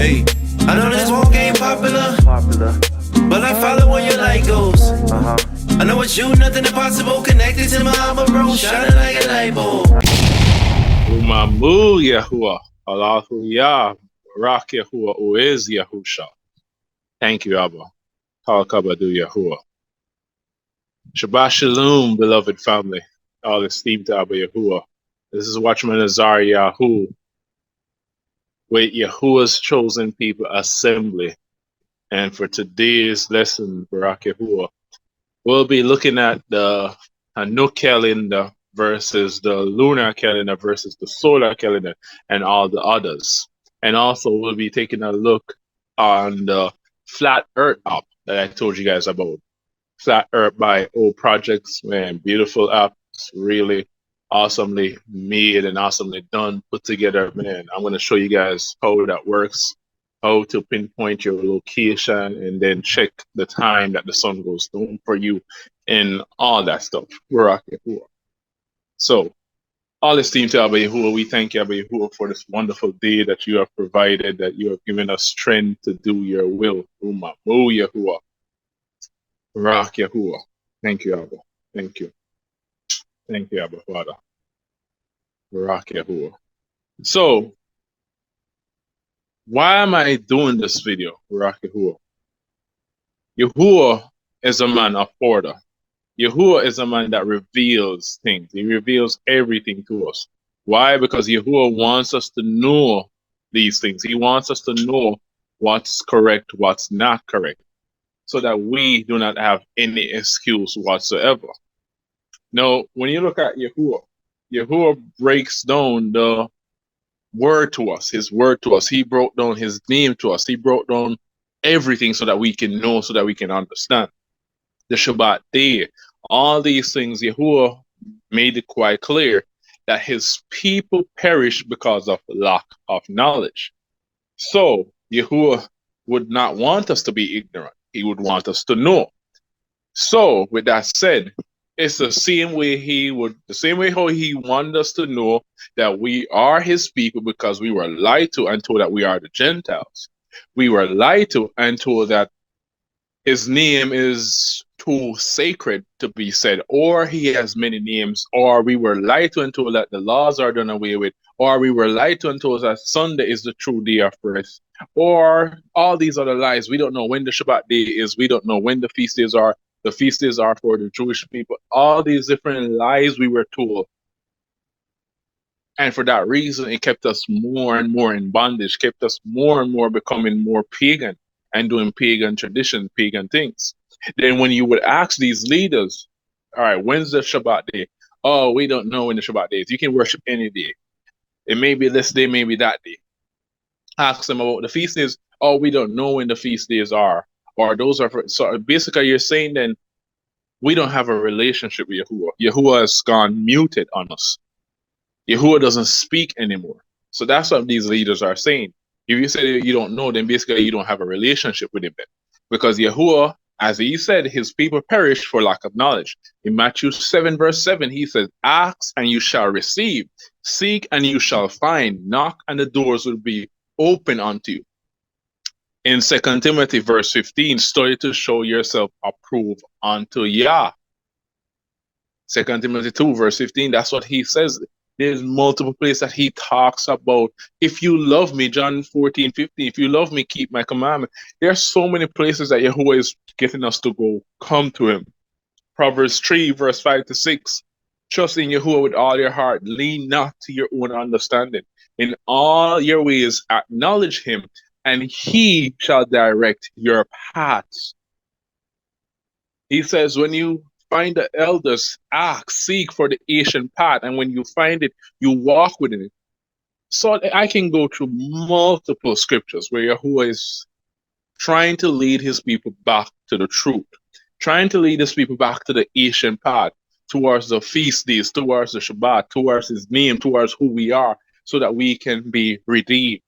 Hey, I know this walk ain't popular, but I follow where your light goes. I know it's you, nothing impossible. Connected to my armor, bro, shining like a light bulb. Umamu Yahuwah, Allahu Yah, Barak Yahuwah, who is Yahusha. Thank you, Abba. Kalkabadu Yahuwah. Shabbat Shalom, beloved family. All esteemed Abba Yahuwah. This is Watchman AZARYYAHU with Yahuwah's chosen people assembly. And for today's lesson, Barak Yahuwah, we'll be looking at the Hanuk calendar versus the lunar calendar versus the solar calendar and all the others. And also we'll be taking a look on the Flat Earth app that I told you guys about. Flat Earth by O Projects, man, beautiful app. It's really awesomely made and awesomely done, put together, man. I'm going to show you guys how that works, how to pinpoint your location and then check the time that the sun goes down for you and all that stuff. So, all esteemed to Abba Yahuwah, we thank you, Abba Yahuwah, for this wonderful day that you have provided, that you have given us strength to do your will. Umamu Yahuwah. Barak Yahuwah. Thank you, Abba. Thank you. Thank you, Abba Father. Barak Yahuwah. So, why am I doing this video, Barak Yahuwah? Yahuwah is a man of order. Yahuwah is a man that reveals things. He reveals everything to us. Why? Because Yahuwah wants us to know these things. He wants us to know what's correct, what's not correct, so that we do not have any excuse whatsoever. Now, when you look at Yahuwah, Yahuwah breaks down the word to us, his word to us. He broke down his name to us. He broke down everything so that we can know, so that we can understand. The Shabbat day, all these things, Yahuwah made it quite clear that his people perish because of lack of knowledge. So Yahuwah would not want us to be ignorant. He would want us to know. So with that said, it's the same way how he wanted us to know that we are his people, because we were lied to and told that we are the Gentiles. We were lied to and told that his name is too sacred to be said, or he has many names, or we were lied to and told that the laws are done away with, or we were lied to and told that Sunday is the true day of rest, or all these other lies. We don't know when the Shabbat day is. We don't know when the feast days are. The feast days are for the Jewish people. All these different lies we were told. And for that reason, it kept us more and more in bondage, kept us more and more becoming more pagan and doing pagan tradition, pagan things. Then when you would ask these leaders, all right, when's the Shabbat day? Oh, we don't know when the Shabbat day is. You can worship any day. It may be this day, maybe that day. Ask them about the feast days. Oh, we don't know when the feast days are. Or those are for, so basically you're saying then we don't have a relationship with Yahuwah. Yahuwah has gone muted on us. Yahuwah doesn't speak anymore. So that's what these leaders are saying. If you say you don't know, then basically you don't have a relationship with him then. Because Yahuwah, as he said, his people perish for lack of knowledge. In Matthew 7 verse 7, he says, ask and you shall receive. Seek and you shall find. Knock and the doors will be open unto you. In 2 Timothy verse 15, study to show yourself approved unto Yah. 2 Timothy 2 verse 15, that's what he says. There's multiple places that he talks about, if you love me, John 14, 15, if you love me, keep my commandment. There are so many places that Yahuwah is getting us to go, come to him. Proverbs 3 verse 5 to 6, trust in Yahuwah with all your heart, lean not to your own understanding. In all your ways acknowledge him, and he shall direct your paths. He says, when you find the elders, ask, seek for the ancient path, and when you find it, you walk within it. So I can go through multiple scriptures where Yahuwah is trying to lead his people back to the truth, trying to lead his people back to the ancient path, towards the feast days, towards the Shabbat, towards his name, towards who we are, so that we can be redeemed.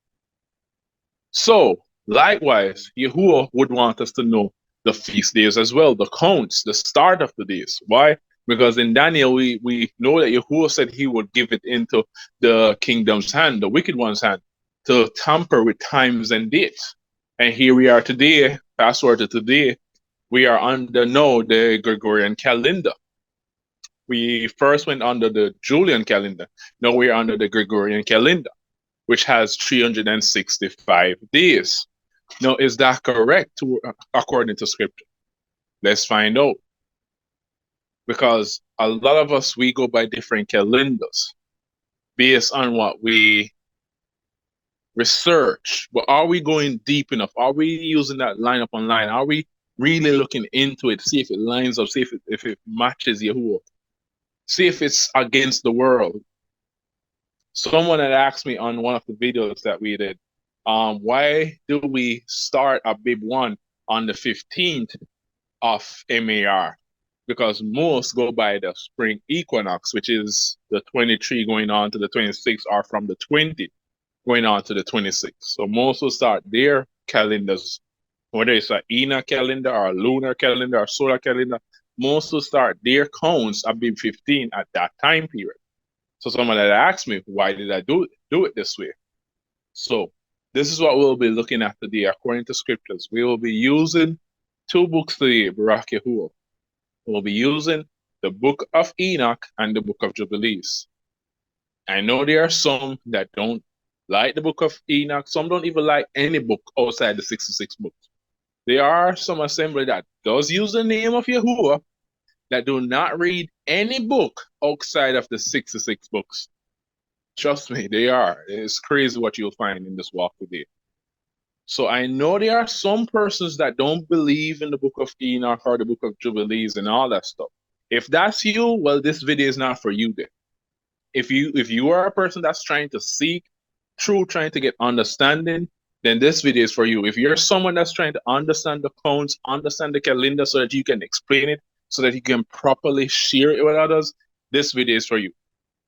So, likewise, Yahuwah would want us to know the feast days as well, the counts, the start of the days. Why? Because in Daniel, we know that Yahuwah said he would give it into the kingdom's hand, the wicked one's hand, to tamper with times and dates. And here we are today, fast forward to today, we are under now the Gregorian calendar. We first went under the Julian calendar. Now we are under the Gregorian calendar, which has 365 days. Now, is that correct according to scripture? Let's find out. Because a lot of us, we go by different calendars based on what we research. But are we going deep enough? Are we using that line upon line? Are we really looking into it, see if it lines up, see if it matches Yahuwah? See if it's against the world. Someone had asked me on one of the videos that we did, why do we start a big one on the 15th of MAR? Because most go by the spring equinox, which is the 23 going on to the 26, or from the 20 going on to the 26. So most will start their calendars, whether it's an Enoch calendar or a lunar calendar or solar calendar, most will start their counts at big 15 at that time period. So someone had asked me, why did I do it this way? So this is what we'll be looking at today according to scriptures. We will be using two books today, BARAK YAHUAH. We'll be using the book of Enoch and the book of Jubilees. I know there are some that don't like the book of Enoch. Some don't even like any book outside the 66 books. There are some assembly that does use the name of Yahuwah that do not read any book outside of the 66 books. Trust me, they are. It's crazy what you'll find in this walk today. So I know there are some persons that don't believe in the book of Enoch or the book of Jubilees and all that stuff. If that's you, well, this video is not for you then. If you are a person that's trying to seek truth, trying to get understanding, then this video is for you. If you're someone that's trying to understand the counts, understand the calendar so that you can explain it, so that you can properly share it with others, this video is for you.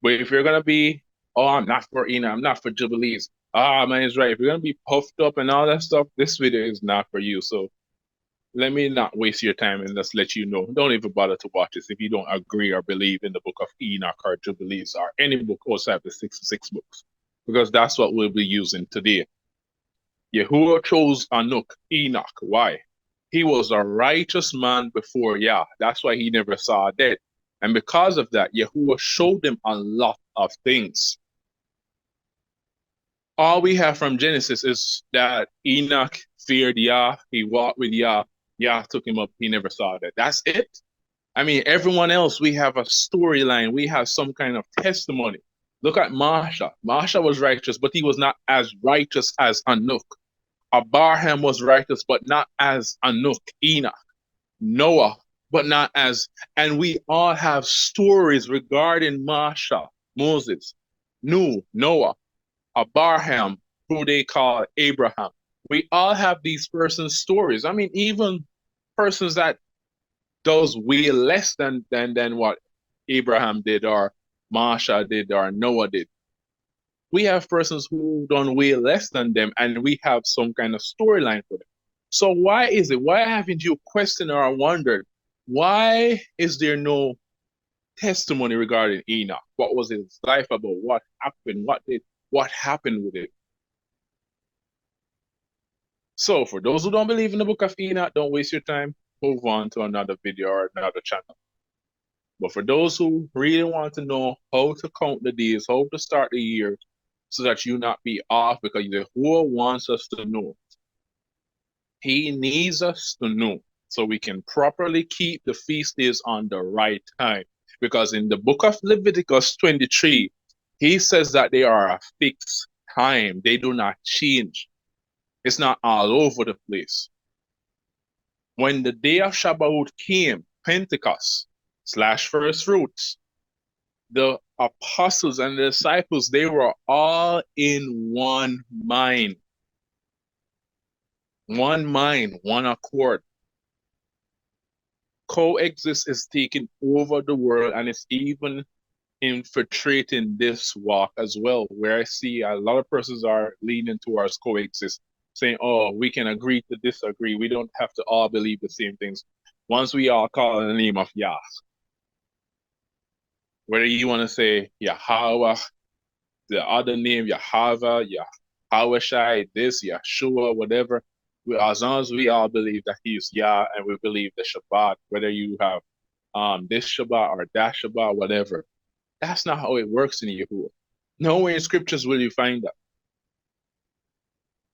But if you're gonna be, oh, I'm not for Enoch, I'm not for Jubilees, man is right. If you're gonna be puffed up and all that stuff, this video is not for you. So let me not waste your time and just let you know. Don't even bother to watch this if you don't agree or believe in the book of Enoch or Jubilees or any book outside the 66 books. Because that's what we'll be using today. Yahuwah chose Enoch. Why? He was a righteous man before Yah. That's why he never saw death. And because of that, Yahuwah showed him a lot of things. All we have from Genesis is that Enoch feared Yah, he walked with Yah, Yah took him up, he never saw that. That's it. I mean, everyone else, we have a storyline, we have some kind of testimony. Look at Marsha. Marsha was righteous, but he was not as righteous as Enoch. Abraham was righteous, but not as Enoch. Enoch. Noah, but not as, and we all have stories regarding Marsha, Moses, Noah, Abraham, who they call Abraham. We all have these persons' stories. I mean, even persons that does way less than what Abraham did or Marsha did or Noah did. We have persons who done way less than them, and we have some kind of storyline for them. So why is it? Why haven't you questioned or wondered? Why is there no testimony regarding Enoch? What was his life about? What happened? What happened with it? So for those who don't believe in the book of Enoch, don't waste your time. Move on to another video or another channel. But for those who really want to know how to count the days, how to start the year, so that you not be off, because Yahuwah wants us to know. He needs us to know so we can properly keep the feast days on the right time. Because in the book of Leviticus 23, he says that they are a fixed time. They do not change. It's not all over the place. When the day of Shabbat came, Pentecost / first fruits, the apostles and the disciples, they were all in one mind. One mind, one accord. Coexist is taking over the world, and it's even infiltrating this walk as well, where I see a lot of persons are leaning towards coexist, saying, oh, we can agree to disagree. We don't have to all believe the same things. Once we all call on the name of Yah, whether you want to say Yahweh, the other name, Yahweh, YAHUSHA, this, Yeshua, whatever. As long as we all believe that He is Yah and we believe the Shabbat, whether you have this Shabbat or that Shabbat, whatever, that's not how it works in Yahuwah. Nowhere in scriptures will you find that.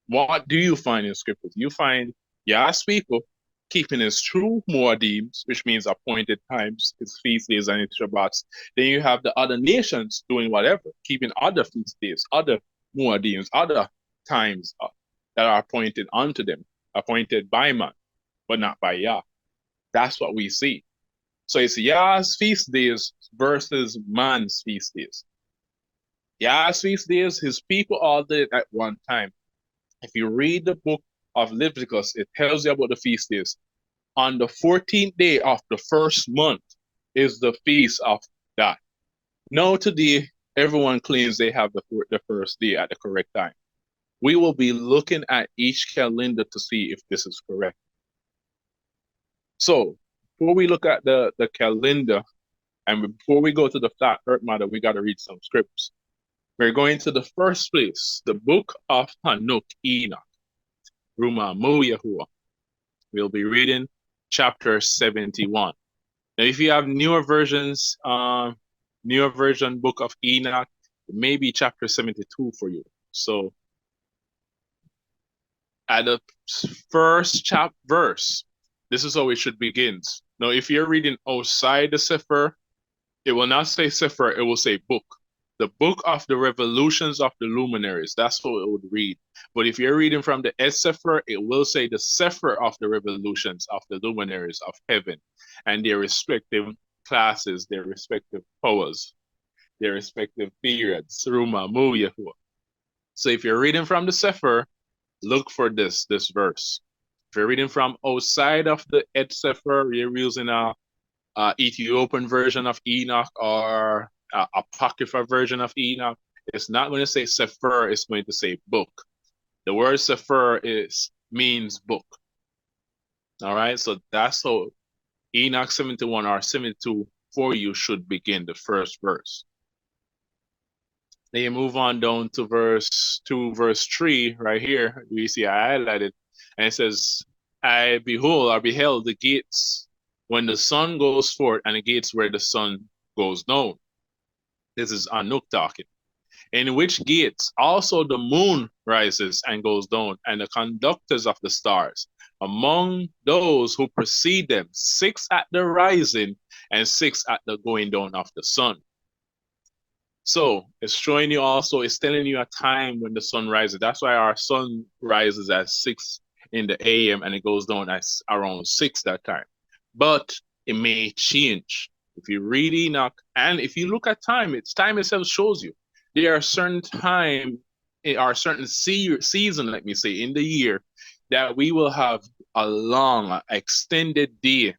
What do you find in scriptures? You find Yah's people keeping his true Moedims, which means appointed times, his feast days and his Shabbats. Then you have the other nations doing whatever, keeping other feast days, other Moedims, other times that are appointed unto them, appointed by man, but not by Yah. That's what we see. So it's Yah's feast days versus man's feast days. Yah's feast days, his people all did it at one time. If you read the book of Leviticus, it tells you about the feast days. On the 14th day of the first month is the feast of that. Now today, everyone claims they have the first day at the correct time. We will be looking at each calendar to see if this is correct. So, before we look at the calendar, and before we go to the flat earth matter, we got to read some scripts. We're going to the first place, the book of Enoch. Yahuwah. We'll be reading chapter 71. Now, if you have newer versions, newer version book of Enoch, it may be chapter 72 for you. So, at the first verse, this is how it should begin. Now, if you're reading outside the Sefer, it will not say Sefer, it will say book. The book of the revolutions of the luminaries. That's what it would read. But if you're reading from the Sefer, it will say the Sefer of the revolutions of the luminaries of heaven and their respective classes, their respective powers, their respective periods. Yahuwah. So if you're reading from the Sefer, look for this verse. If you're reading from outside of the Sefer, you're using a Ethiopian version of Enoch or apocrypha version of Enoch, it's not going to say Sefer, it's going to say book. The word Sefer means book. All right, so that's how Enoch 71 or 72 for you should begin, the first verse. Then you move on down to verse 2, verse 3, right here. We see I highlighted, and it says, I beheld the gates when the sun goes forth, and the gates where the sun goes down. This is Enoch talking. In which gates also the moon rises and goes down, and the conductors of the stars, among those who precede them, 6 at the rising and 6 at the going down of the sun. So it's showing you also, it's telling you a time when the sun rises. That's why our sun rises at 6 in the AM and it goes down at around 6 that time. But it may change. If you read Enoch, and if you look at time itself shows you there are certain time, or certain season, let me say, in the year that we will have a long, extended day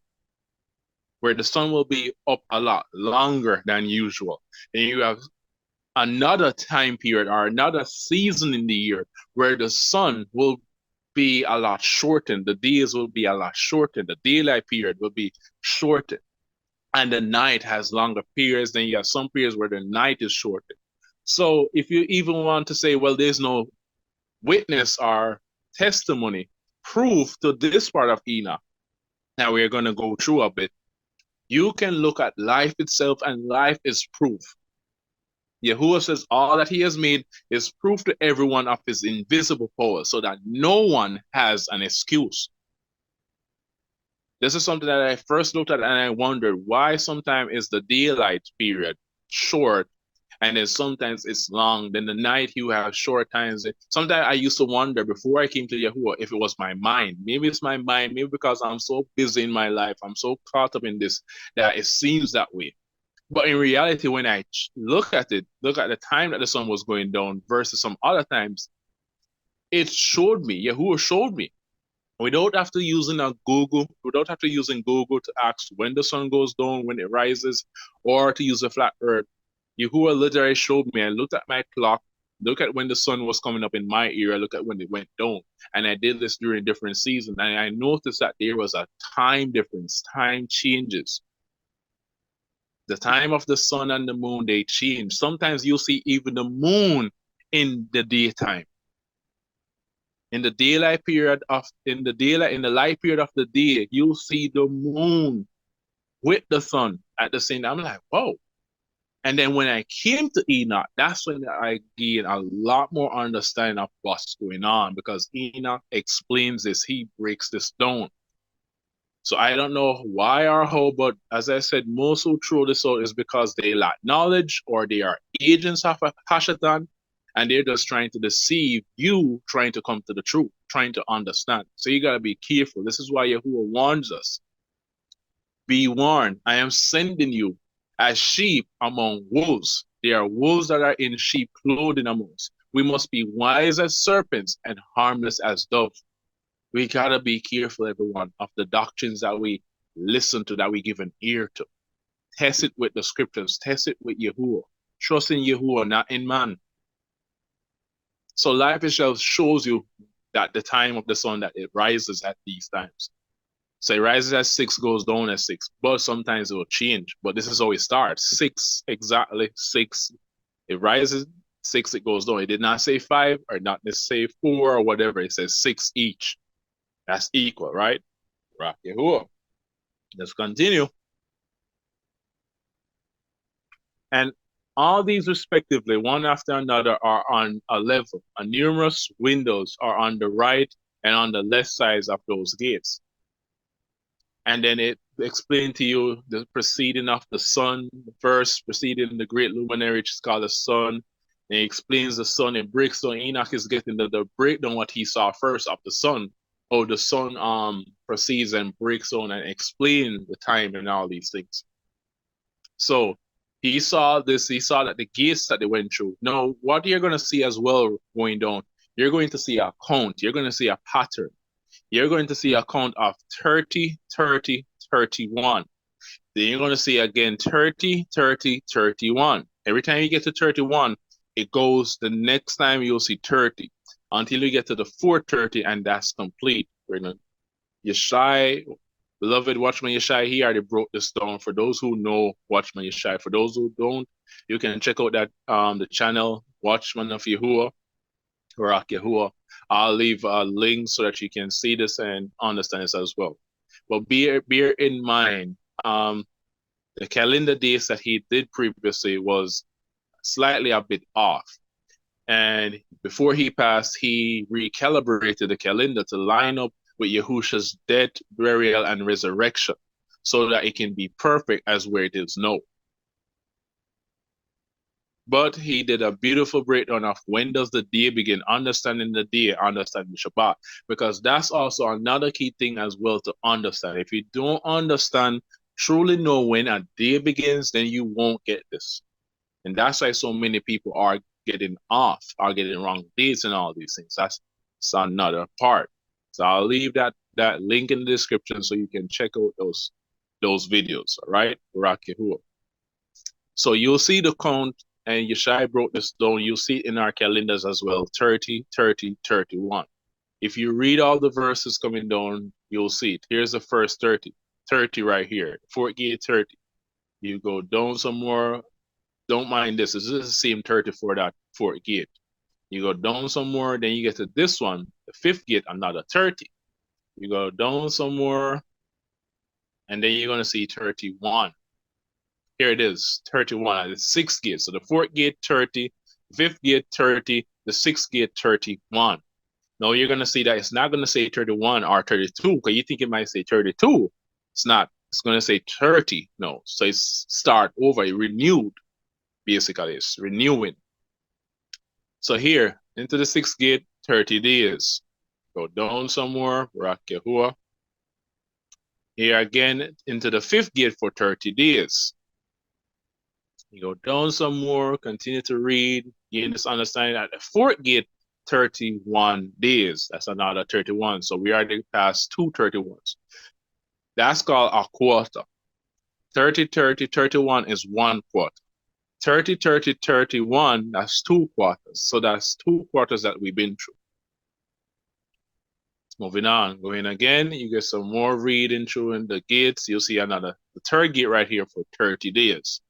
where the sun will be up a lot longer than usual. And you have another time period or another season in the year where the sun will be a lot shortened. The days will be a lot shortened. The daylight period will be shortened. And the night has longer periods. Then you have some periods where the night is shortened. So if you even want to say, well, there's no witness or testimony, proof to this part of Enoch, now we're going to go through a bit. You can look at life itself, and life is proof. Yahuwah says all that he has made is proof to everyone of his invisible power, so that no one has an excuse. This is something that I first looked at and I wondered why sometimes is the daylight period short and then sometimes it's long. Then the night you have short times. Sometimes I used to wonder before I came to Yahuwah if it was my mind. Maybe it's my mind, maybe because I'm so busy in my life, I'm so caught up in this that it seems that way. But in reality, when I look at the time that the sun was going down versus some other times, it showed me, Yahuwah showed me. Without after using Google to ask when the sun goes down, when it rises, or to use a flat earth, Yahuwah literally showed me. I looked at my clock, look at when the sun was coming up in my area, look at when it went down. And I did this during different seasons. And I noticed that there was a time difference, time changes. The time of the sun and the moon, they change. Sometimes you'll see even the moon in the daytime. In the light period of the day, you'll see the moon with the sun at the same time. I'm like, whoa. And then when I came to Enoch, that's when I gained a lot more understanding of what's going on, because Enoch explains this. He breaks this down. So I don't know why or how, but as I said, most who throw this out is because they lack knowledge or they are agents of a Hashatan, and they're just trying to deceive you, trying to come to the truth, trying to understand. So you got to be careful. This is why Yahuwah warns us. Be warned, I am sending you as sheep among wolves. There are wolves that are in sheep clothing among us. We must be wise as serpents and harmless as doves. We gotta be careful, everyone, of the doctrines that we listen to, that we give an ear to. Test it with the scriptures. Test it with Yahuwah. Trust in Yahuwah, not in man. So life itself shows you that the time of the sun, that it rises at these times. So it rises at 6, goes down at 6, but sometimes it will change. But this is how it starts. 6, exactly 6. It rises 6, it goes down. It did not say 5 or not say 4 or whatever. It says 6 each. That's equal, right? Barak Yahuwah. Let's continue. And all these respectively, one after another, are on a level. And numerous windows are on the right and on the left sides of those gates. And then it explained to you the proceeding of the sun, the first preceding the great luminary, which is called the sun. And it explains the sun, it breaks down. Enoch is getting the breakdown what he saw first of the sun. Oh, the sun proceeds and breaks down and explains the time and all these things. So he saw this, he saw that the gates that they went through. Now, what you're going to see as well going down, you're going to see a count, you're going to see a pattern. You're going to see a count of 30, 30, 31. Then you're going to see again 30, 30, 31. Every time you get to 31, it goes, the next time you'll see 30 until you get to the 430, and that's complete. YAHSHA, beloved Watchman YAHSHA, he already broke this down. For those who know Watchman YAHSHA, for those who don't, you can check out that the channel Watchman of Yahuwah, BARAK Yahuwah. I'll leave a link so that you can see this and understand this as well. But bear in mind, the calendar days that he did previously was slightly a bit off. And before he passed, he recalibrated the calendar to line up with Yahusha's death, burial, and resurrection, so that it can be perfect as where it is now. But he did a beautiful breakdown of when does the day begin, understanding the day, understanding Shabbat, because that's also another key thing as well to understand. If you don't understand, truly know when a day begins, then you won't get this. And that's why so many people are getting off, are getting wrong dates and all these things. That's another part. So I'll leave that link in the description so you can check out those videos, all right? Barak Yahuwah. So you'll see the count, and YAHSHA broke this down. You'll see it in our calendars as well, 30, 30, 31. If you read all the verses coming down, you'll see it. Here's the first 30, 30 right here, 48, 30. You go down some more. Don't mind this. This is the same 30 for that 4th gate. You go down some more, then you get to this one, the 5th gate, another 30. You go down some more, and then you're going to see 31. Here it is, 31 at the 6th gate. So the 4th gate, 30, 5th gate, 30, the 6th gate, 31. Now you're going to see that it's not going to say 31 or 32, because you think it might say 32. It's not. It's going to say 30. No. So it's start over, renewed. Basically, it's renewing. So here, into the 6th gate, 30 days. Go down some more, Barak Yahuwah. Here again, into the 5th gate for 30 days. You go down some more, continue to read, gain this understanding at the 4th gate, 31 days. That's another 31. So we already passed 2 31s. That's called a quarter. 30, 30, 31 is 1 quarter. 30, 30, 31, that's 2 quarters. So that's 2 quarters that we've been through. Moving on, going again, you get some more reading through in the gates. You'll see the 3rd gate right here for 30 days.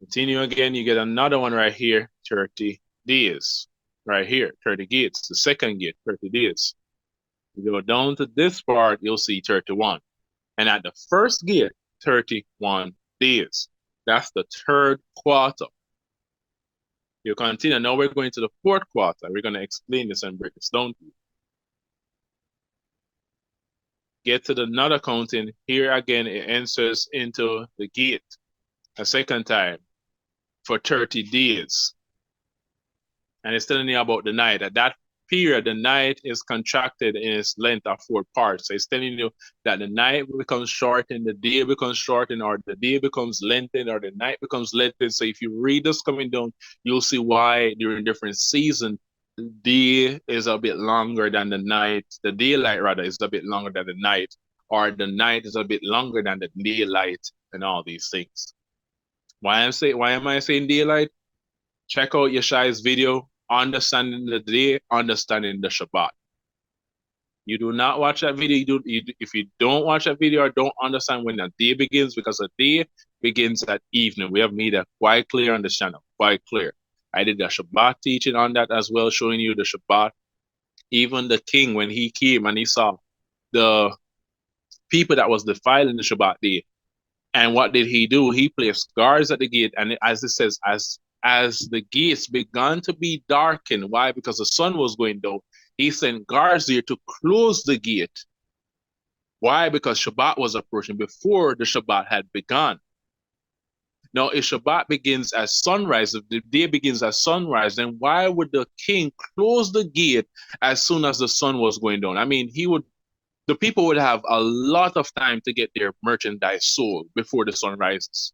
Continue again, you get another one right here, 30 days. right here, 30 gates. The second gate, 30 days. You go down to this part, you'll see 31. And at the first gate, 31 days. That's the third quarter. You continue. Now we're going to the fourth quarter. We're going to explain this and break this down to you. Get to the another counting. Here again, it enters into the gate a second time for 30 days. And it's telling you about the night. At that period, the night is contracted in its length of 4 parts. So it's telling you that the night becomes shortened, the day becomes shortened, or the day becomes lengthened, or the night becomes lengthened. So if you read this coming down, you'll see why during different seasons, the day is a bit longer than the night. The daylight, rather, is a bit longer than the night, or the night is a bit longer than the daylight, and all these things. Why am I saying daylight? Check out YAHSHA'S video, Understanding the Day, Understanding the Shabbat. You do not watch that video. If you don't watch that video or don't understand when the day begins, because the day begins at evening. We have made that quite clear on the channel, quite clear. I did the Shabbat teaching on that as well, showing you the Shabbat. Even the king, when he came and he saw the people that was defiling the Shabbat day, and what did he do? He placed guards at the gate, and as it says, as the gates began to be darkened. Why? Because the sun was going down. He sent guards there to close the gate. Why? Because Shabbat was approaching before the Shabbat had begun. Now, if Shabbat begins at sunrise, if the day begins at sunrise, then why would the king close the gate as soon as the sun was going down? I mean, the people would have a lot of time to get their merchandise sold before the sun rises.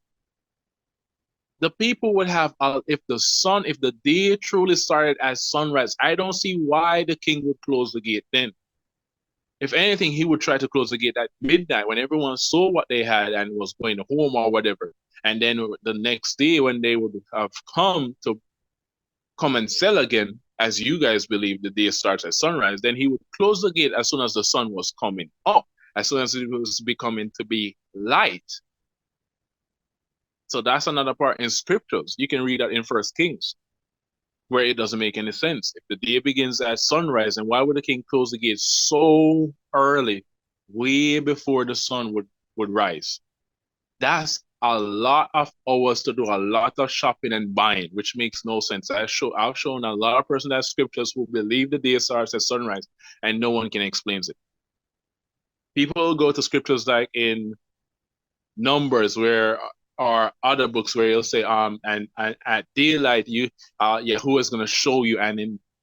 The people would have, if the day truly started at sunrise, I don't see why the king would close the gate then. If anything, he would try to close the gate at midnight when everyone saw what they had and was going home or whatever. And then the next day when they would have come and sell again, as you guys believe the day starts at sunrise, then he would close the gate as soon as the sun was coming up, as soon as it was becoming to be light. So that's another part in scriptures. You can read that in First Kings, where it doesn't make any sense. If the day begins at sunrise, and why would the king close the gate so early, way before the sun would rise? That's a lot of hours to do a lot of shopping and buying, which makes no sense. I've shown a lot of persons that scriptures who believe the day starts at sunrise, and no one can explain it. People go to scriptures like in Numbers, or other books where you'll say, and at daylight, Yahuwah is going to show you,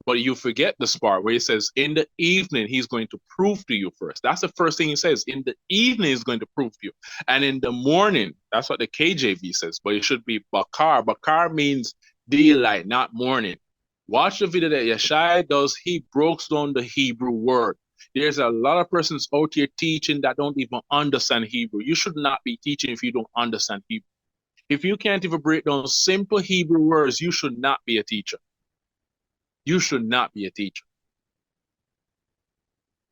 but you forget this part where he says, in the evening, he's going to prove to you first. That's the first thing he says. In the evening, he's going to prove to you. And in the morning, that's what the KJV says, but it should be Bakar. Bakar means daylight, not morning. Watch the video that YAHSHA does. He breaks down the Hebrew word. There's a lot of persons out here teaching that don't even understand Hebrew. You should not be teaching if you don't understand Hebrew. If you can't even break down simple Hebrew words, you should not be a teacher. You should not be a teacher.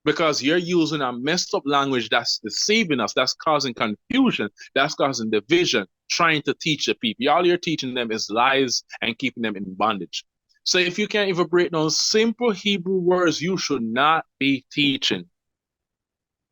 Because you're using a messed up language that's deceiving us, that's causing confusion, that's causing division, trying to teach the people. All you're teaching them is lies and keeping them in bondage. So if you can't even break down simple Hebrew words, you should not be teaching.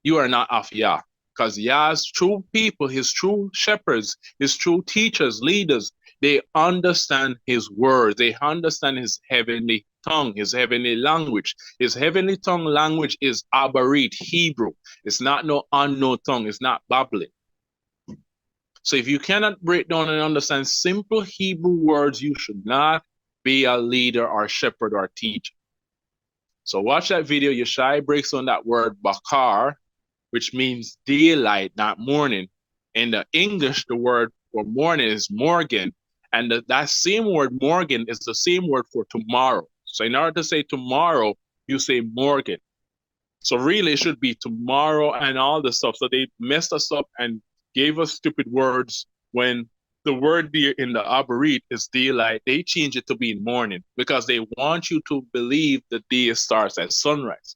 You are not of Yah. Because Yah's true people, his true shepherds, his true teachers, leaders, they understand his word. They understand his heavenly tongue, his heavenly language. His heavenly tongue language is Abarit, Hebrew. It's not no unknown tongue. It's not babbling. So if you cannot break down and understand simple Hebrew words, you should not be a leader or shepherd or teacher. So watch that video. YAHSHA breaks on that word bakar, which means daylight, not morning. In the English, the word for morning is morgen. And that same word morgen is the same word for tomorrow. So in order to say tomorrow, you say morgen. So really it should be tomorrow and all the stuff. So they messed us up and gave us stupid words when the word there in the Abarit is daylight. They change it to be morning because they want you to believe the day starts at sunrise.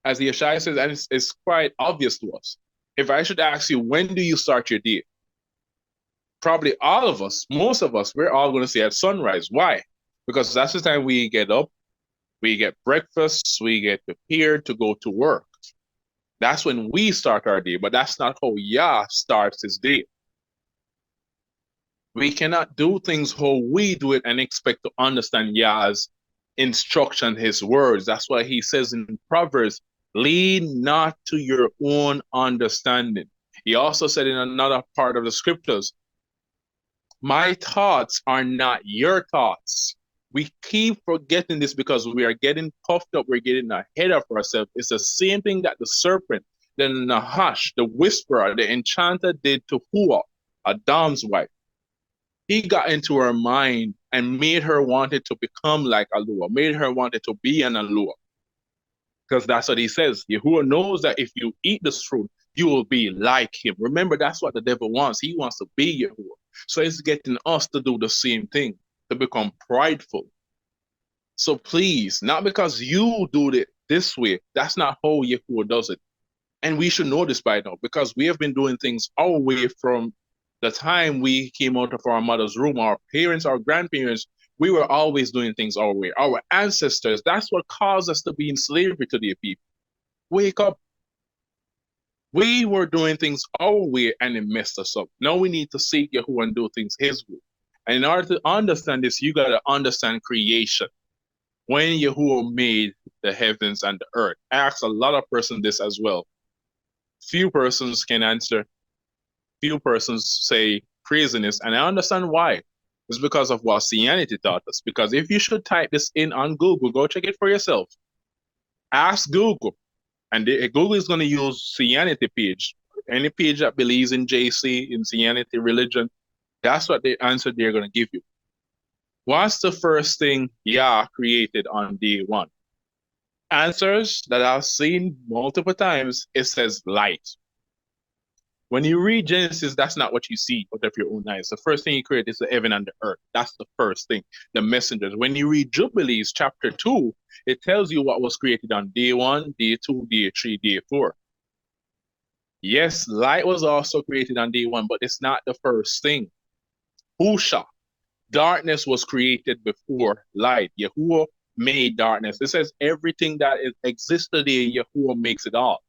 As the YAHSHA says, and it's quite obvious to us. If I should ask you, when do you start your day? Probably all of us, most of us, we're all going to say at sunrise. Why? because that's the time we get up, we get breakfast, we get prepared to go to work. That's when we start our day, but that's not how Yah starts his day. We cannot do things how we do it and expect to understand Yah's instruction, his words. That's why he says in Proverbs, lean not to your own understanding. He also said in another part of the scriptures, my thoughts are not your thoughts. We keep forgetting this because we are getting puffed up, we're getting ahead of ourselves. It's the same thing that the serpent, the Nahash, the whisperer, the enchanter did to Hua, Adam's wife. He got into her mind and made her wanted to become like Alua, made her wanted to be an Alua. Because that's what he says. Yahuwah knows that if you eat this fruit, you will be like him. Remember, that's what the devil wants. He wants to be Yahuwah. So he's getting us to do the same thing, to become prideful. So please, not because you do it this way, that's not how Yahuwah does it. And we should know this by now, because we have been doing things our way from the time we came out of our mother's room. Our parents, our grandparents, we were always doing things our way. Our ancestors, that's what caused us to be in slavery today, people. Wake up. We were doing things our way and it messed us up. Now we need to seek Yahuwah and do things his way. And in order to understand this, you got to understand creation. When Yahuwah made the heavens and the earth, I ask a lot of persons this as well. Few persons can answer. Few persons say craziness, and I understand why. It's because of what Christianity taught us. Because if you should type this in on Google, go check it for yourself. Ask Google, and Google is going to use Christianity page. Any page that believes in JC, in Christianity religion, that's what the answer they're going to give you. What's the first thing Yah created on day one? Answers that I've seen multiple times, it says light. When you read Genesis, that's not what you see out of your own eyes. The first thing he created is the heaven and the earth. That's the first thing, the messengers. When you read Jubilees chapter 2, it tells you what was created on day 1, day 2, day 3, day 4. Yes, light was also created on day 1, but it's not the first thing. Husha, darkness was created before light. Yahuwah made darkness. It says everything that exists today, Yahuwah makes it all.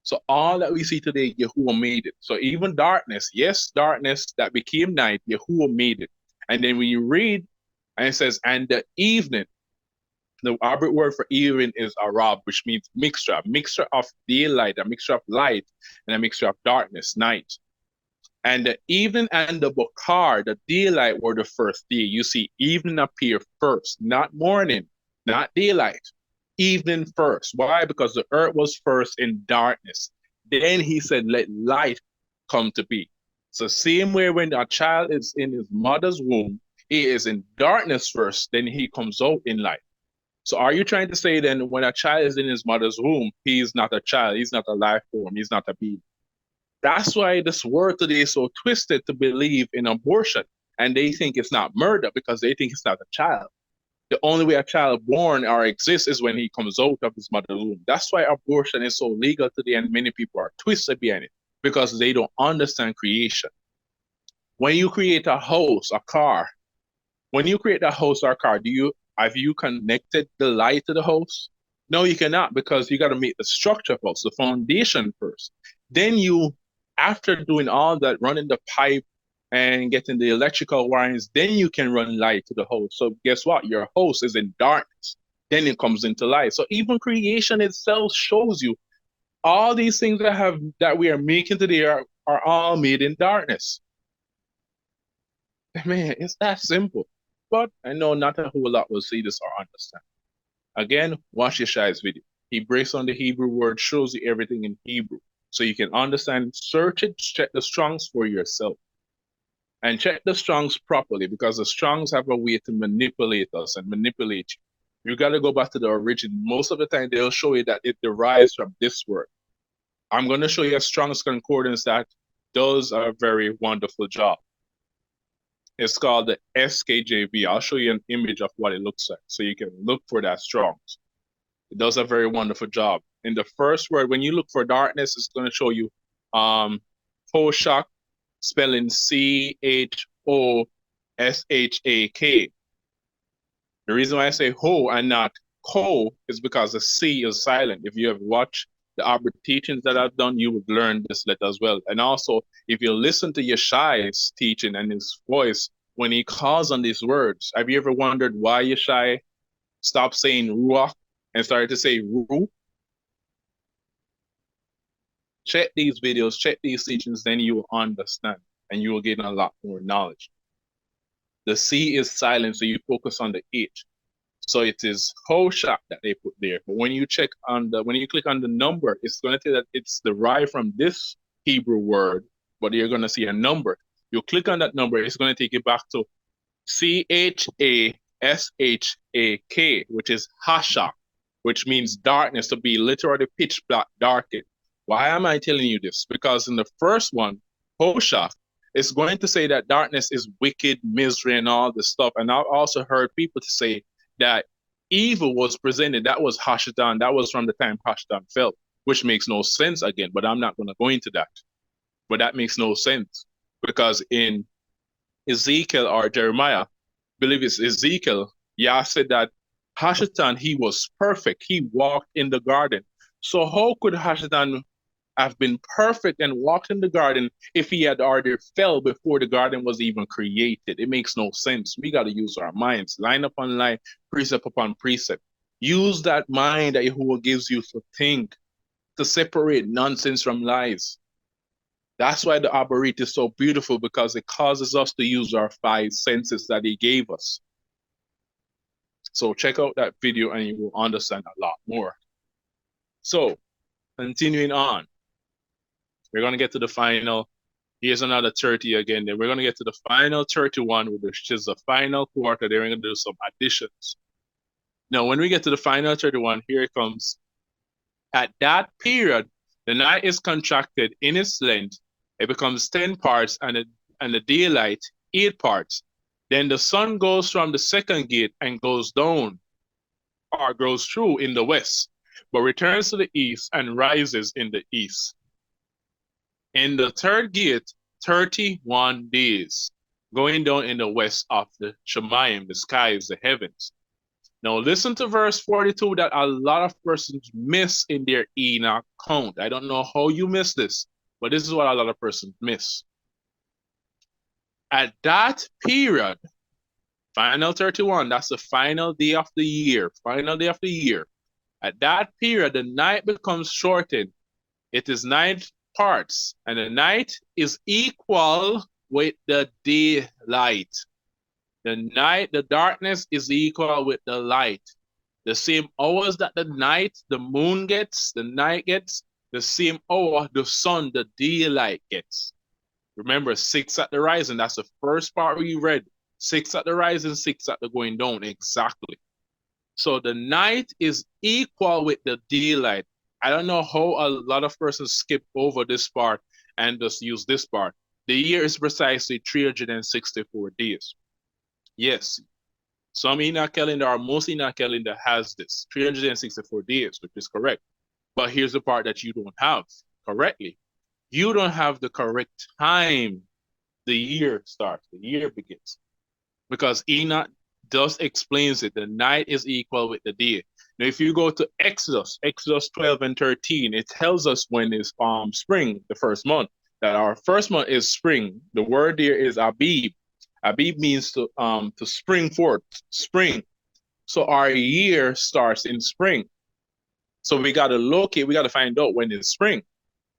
So all that we see today, Yahuwah made it. So even darkness, yes, darkness that became night, Yahuwah made it. And then when you read, and it says, and the evening, the Arabic word for evening is Arab, which means mixture, a mixture of daylight, a mixture of light, and a mixture of darkness, night. And the evening and the Bakar, the daylight, were the first day. You see, evening appear first, not morning, not daylight. Evening first. Why? Because the earth was first in darkness. Then he said, let light come to be. So same way when a child is in his mother's womb, he is in darkness first, then he comes out in light. So are you trying to say then when a child is in his mother's womb, he's not a child, he's not a life form, he's not a being? That's why this world today is so twisted to believe in abortion. And they think it's not murder because they think it's not a child. The only way a child born or exists is when he comes out of his mother's womb. That's why abortion is so legal today and many people are twisted behind it because they don't understand creation. When you create a house, a car, when you create a house or a car, have you connected the light to the house? No, you cannot because you got to make the structure first, the foundation first. Then you, after doing all that, running the pipe, and getting the electrical wires, then you can run light to the house. So guess what? Your house is in darkness. Then it comes into light. So even creation itself shows you all these things that we are making today are all made in darkness. Man, it's that simple. But I know not a whole lot will see this or understand. Again, watch YAHSHA'S video. He breaks on the Hebrew word, shows you everything in Hebrew. So you can understand, search it, check the Strongs for yourself. And check the Strongs properly because the Strongs have a way to manipulate us and manipulate you. You got to go back to the origin. Most of the time, they'll show you that it derives from this word. I'm going to show you a Strong's Concordance that does a very wonderful job. It's called the SKJV. I'll show you an image of what it looks like so you can look for that Strong's. It does a very wonderful job. In the first word, when you look for darkness, it's going to show you Hoshak, spelling CHOSHAK. The reason why I say ho and not ko is because the C is silent. If you have watched the Arbor teachings that I've done, you would learn this letter as well. And also, if you listen to YAHSHA'S teaching and his voice when he calls on these words, have you ever wondered why YAHSHA stopped saying ruach and started to say ru? Check these videos, check these teachings, then you will understand and you will gain a lot more knowledge. The C is silent, so you focus on the H. So it is YAHUSHA that they put there. But when you click on the number, it's going to tell that it's derived from this Hebrew word, but you're going to see a number. You click on that number, it's going to take you back to CHASHAK, which is Hasha, which means darkness, to be literally pitch black darkened. Why am I telling you this? Because in the first one, YAHUSHA, it's going to say that darkness is wicked, misery, and all this stuff. And I've also heard people to say that evil was presented. That was Hashatan. That was from the time Hashatan fell, which makes no sense again. But I'm not going to go into that. But that makes no sense because in Ezekiel or Jeremiah, I believe it's Ezekiel, Yah said that Hashatan, he was perfect. He walked in the garden. So how could Hashatan have been perfect and walked in the garden if he had already fell before the garden was even created? It makes no sense. We got to use our minds, line upon line, precept upon precept. Use that mind that Yahuwah gives you to think, to separate nonsense from lies. That's why the Arborete is so beautiful, because it causes us to use our 5 senses that he gave us. So check out that video and you will understand a lot more. So continuing on, we're going to get to the final. Here's another 30 again. Then we're going to get to the final 31, which is the final quarter. Then we're going to do some additions. Now, when we get to the final 31, here it comes. At that period, the night is contracted in its length. It becomes 10 parts, and the daylight 8 parts. Then the sun goes from the second gate and goes down, or goes through in the west, but returns to the east and rises in the east. In the third gate, 31 days, going down in the west of the Shemayim, the skies, the heavens. Now listen to verse 42 that a lot of persons miss in their Enoch count. I don't know how you miss this, but this is what a lot of persons miss. At that period, final 31, that's the final day of the year, final day of the year. At that period, the night becomes shortened. It is 9 parts, and the night is equal with the daylight. The darkness is equal with the light. The same hours that the moon gets, the night gets, the same hour the sun, the daylight gets. Remember, 6 at the rising, that's the first part we read. 6 at the rising, 6 at the going down, exactly. So the night is equal with the daylight. I don't know how a lot of persons skip over this part and just use this part. The year is precisely 364 days. Yes, some Enoch calendar, or most Enoch calendar has this, 364 days, which is correct. But here's the part that you don't have correctly. You don't have the correct time the year starts, the year begins. Because Enoch does explains it, the night is equal with the day. Now, if you go to Exodus 12 and 13, it tells us when is spring, the first month, that our first month is spring. The word there is Abib. Abib means to spring forth, spring. So our year starts in spring. So we got to find out when it's spring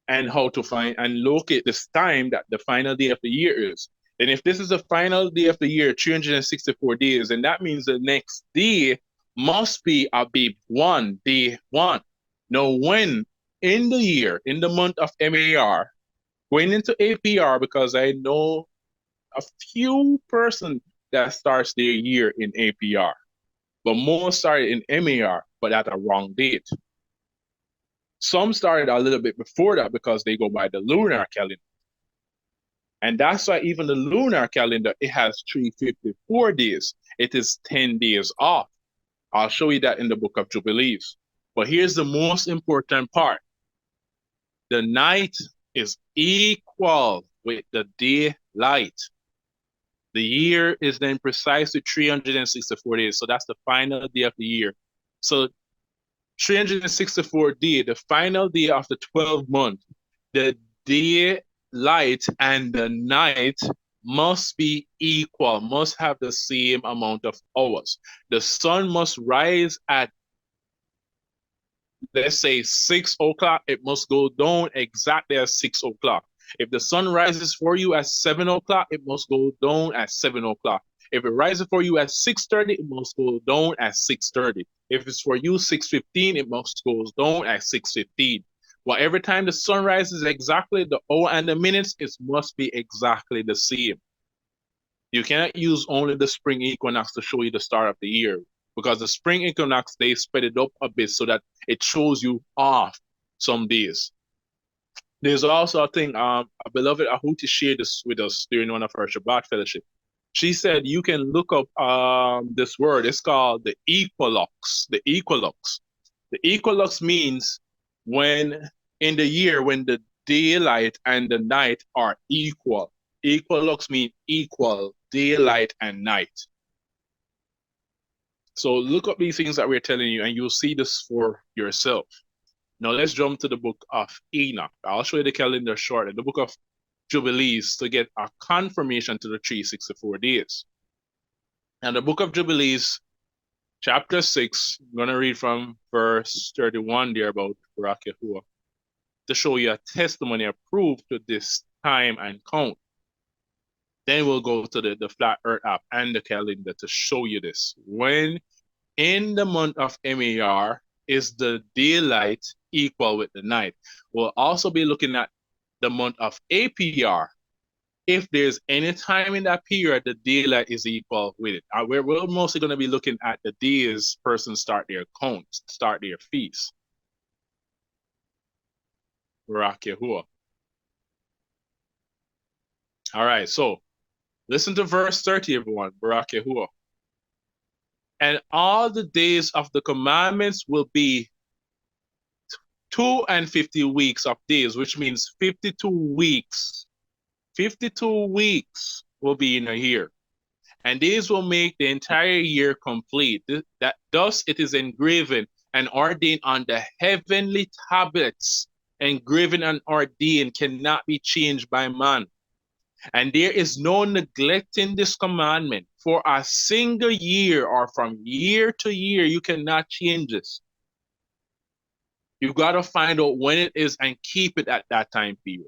and how to find and locate this time that the final day of the year is. And if this is the final day of the year, 364 days, and that means the next day must be Abib 1, day 1. Now, when in the year, in the month of MAR, going into APR, because I know a few persons that starts their year in APR, but most started in MAR, but at a wrong date. Some started a little bit before that because they go by the lunar calendar. And that's why even the lunar calendar, it has 354 days. It is 10 days off. I'll show you that in the book of Jubilees. But here's the most important part. The night is equal with the daylight. The year is then precisely 364 days. So that's the final day of the year. So 364 day, the final day of the 12th month, the daylight and the night must be equal, must have the same amount of hours. The sun must rise at, let's say, 6 o'clock. It must go down exactly at 6 o'clock. If the sun rises for you at 7 o'clock, it must go down at 7 o'clock. If it rises for you at 6:30, it must go down at 6:30. If it's for you 6:15, it must go down at 6:15. Well, every time the sun rises exactly, the hour and the minutes, it must be exactly the same. You cannot use only the spring equinox to show you the start of the year, because the spring equinox, they spread it up a bit so that it shows you off some days. There's also a thing, a beloved Ahuti shared this with us during one of our Shabbat fellowship. She said you can look up this word. It's called the equinox. The equinox. The equinox means when in the year when the daylight and the night are equal. Equinox means equal daylight and night. So look up these things that we're telling you, and you'll see this for yourself. Now let's jump to the book of Enoch. I'll show you the calendar shortly. The book of Jubilees, to get a confirmation to the 364 days. And the book of Jubilees, chapter 6, I'm going to read from verse 31 there about BARAK YAHUAH, to show you a testimony approved to this time and count. Then we'll go to the Flat Earth app and the calendar to show you this. When in the month of MAR is the daylight equal with the night. We'll also be looking at the month of APR. If there's any time in that period, the daylight is equal with it. We're mostly going to be looking at the days persons start their counts, start their feasts. BARAK YAHUAH. All right, so listen to verse 30, everyone. BARAK YAHUAH. And all the days of the commandments will be 52 weeks of days, which means 52 weeks. 52 weeks will be in a year. And these will make the entire year complete. Thus it is engraven and ordained on the heavenly tablets. Engraven and ordained, cannot be changed by man. And there is no neglecting this commandment. For a single year or from year to year, you cannot change this. You've got to find out when it is and keep it at that time period.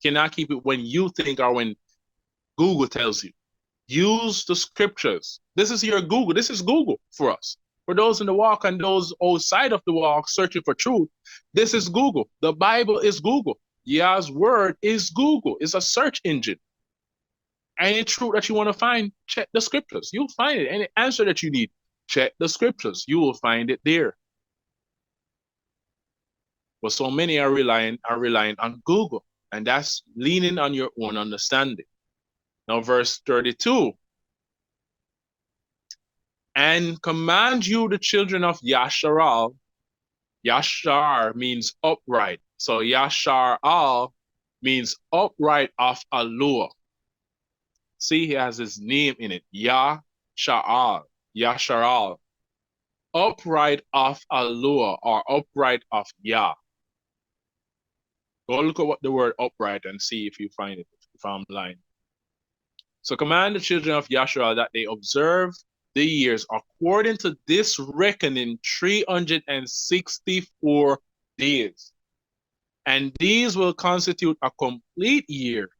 Cannot keep it when you think or when Google tells you. Use the scriptures. This is your Google. This is Google for us. For those in the walk and those outside of the walk searching for truth, this is Google. The Bible is Google. Yah's word is Google. It's a search engine. Any truth that you want to find, check the scriptures. You'll find it. Any answer that you need, check the scriptures. You will find it there. But so many are relying on Google, and that's leaning on your own understanding. Now, verse 32. And command you the children of Yasharal. Yashar means upright. So Yasharal means upright of Alua. See, he has his name in it. Yasharal. Yasharal. Upright of Alua, or upright of Yah. Go look at what the word upright and see if you find it, if I'm lying. So command the children of Yasharal that they observe the years according to this reckoning, 364 days. And these will constitute a complete year.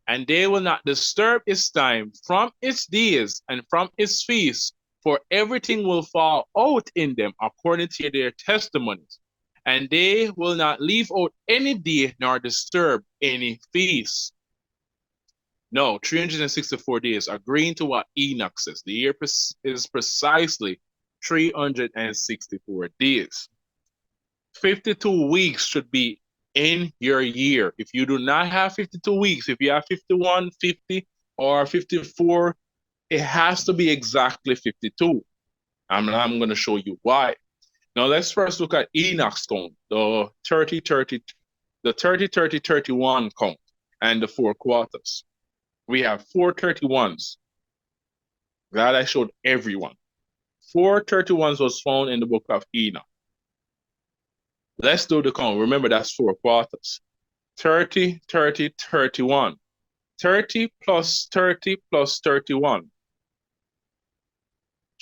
And they will not disturb its time from its days and from its feasts, for everything will fall out in them according to their testimonies. And they will not leave out any day nor disturb any feast. No, 364 days, agreeing to what Enoch says. The year is precisely 364 days. 52 weeks should be in your year. If you do not have 52 weeks, if you have 51, 50, or 54, it has to be exactly 52. I'm going to show you why. Now let's first look at Enoch's count, the 30-30-31 count, and the 4 quarters. We have 431s. That I showed everyone. 431s was found in the book of Enoch. Let's do the count. Remember, that's 4 quarters. 30, 30, 31. 30 plus 30 plus 31.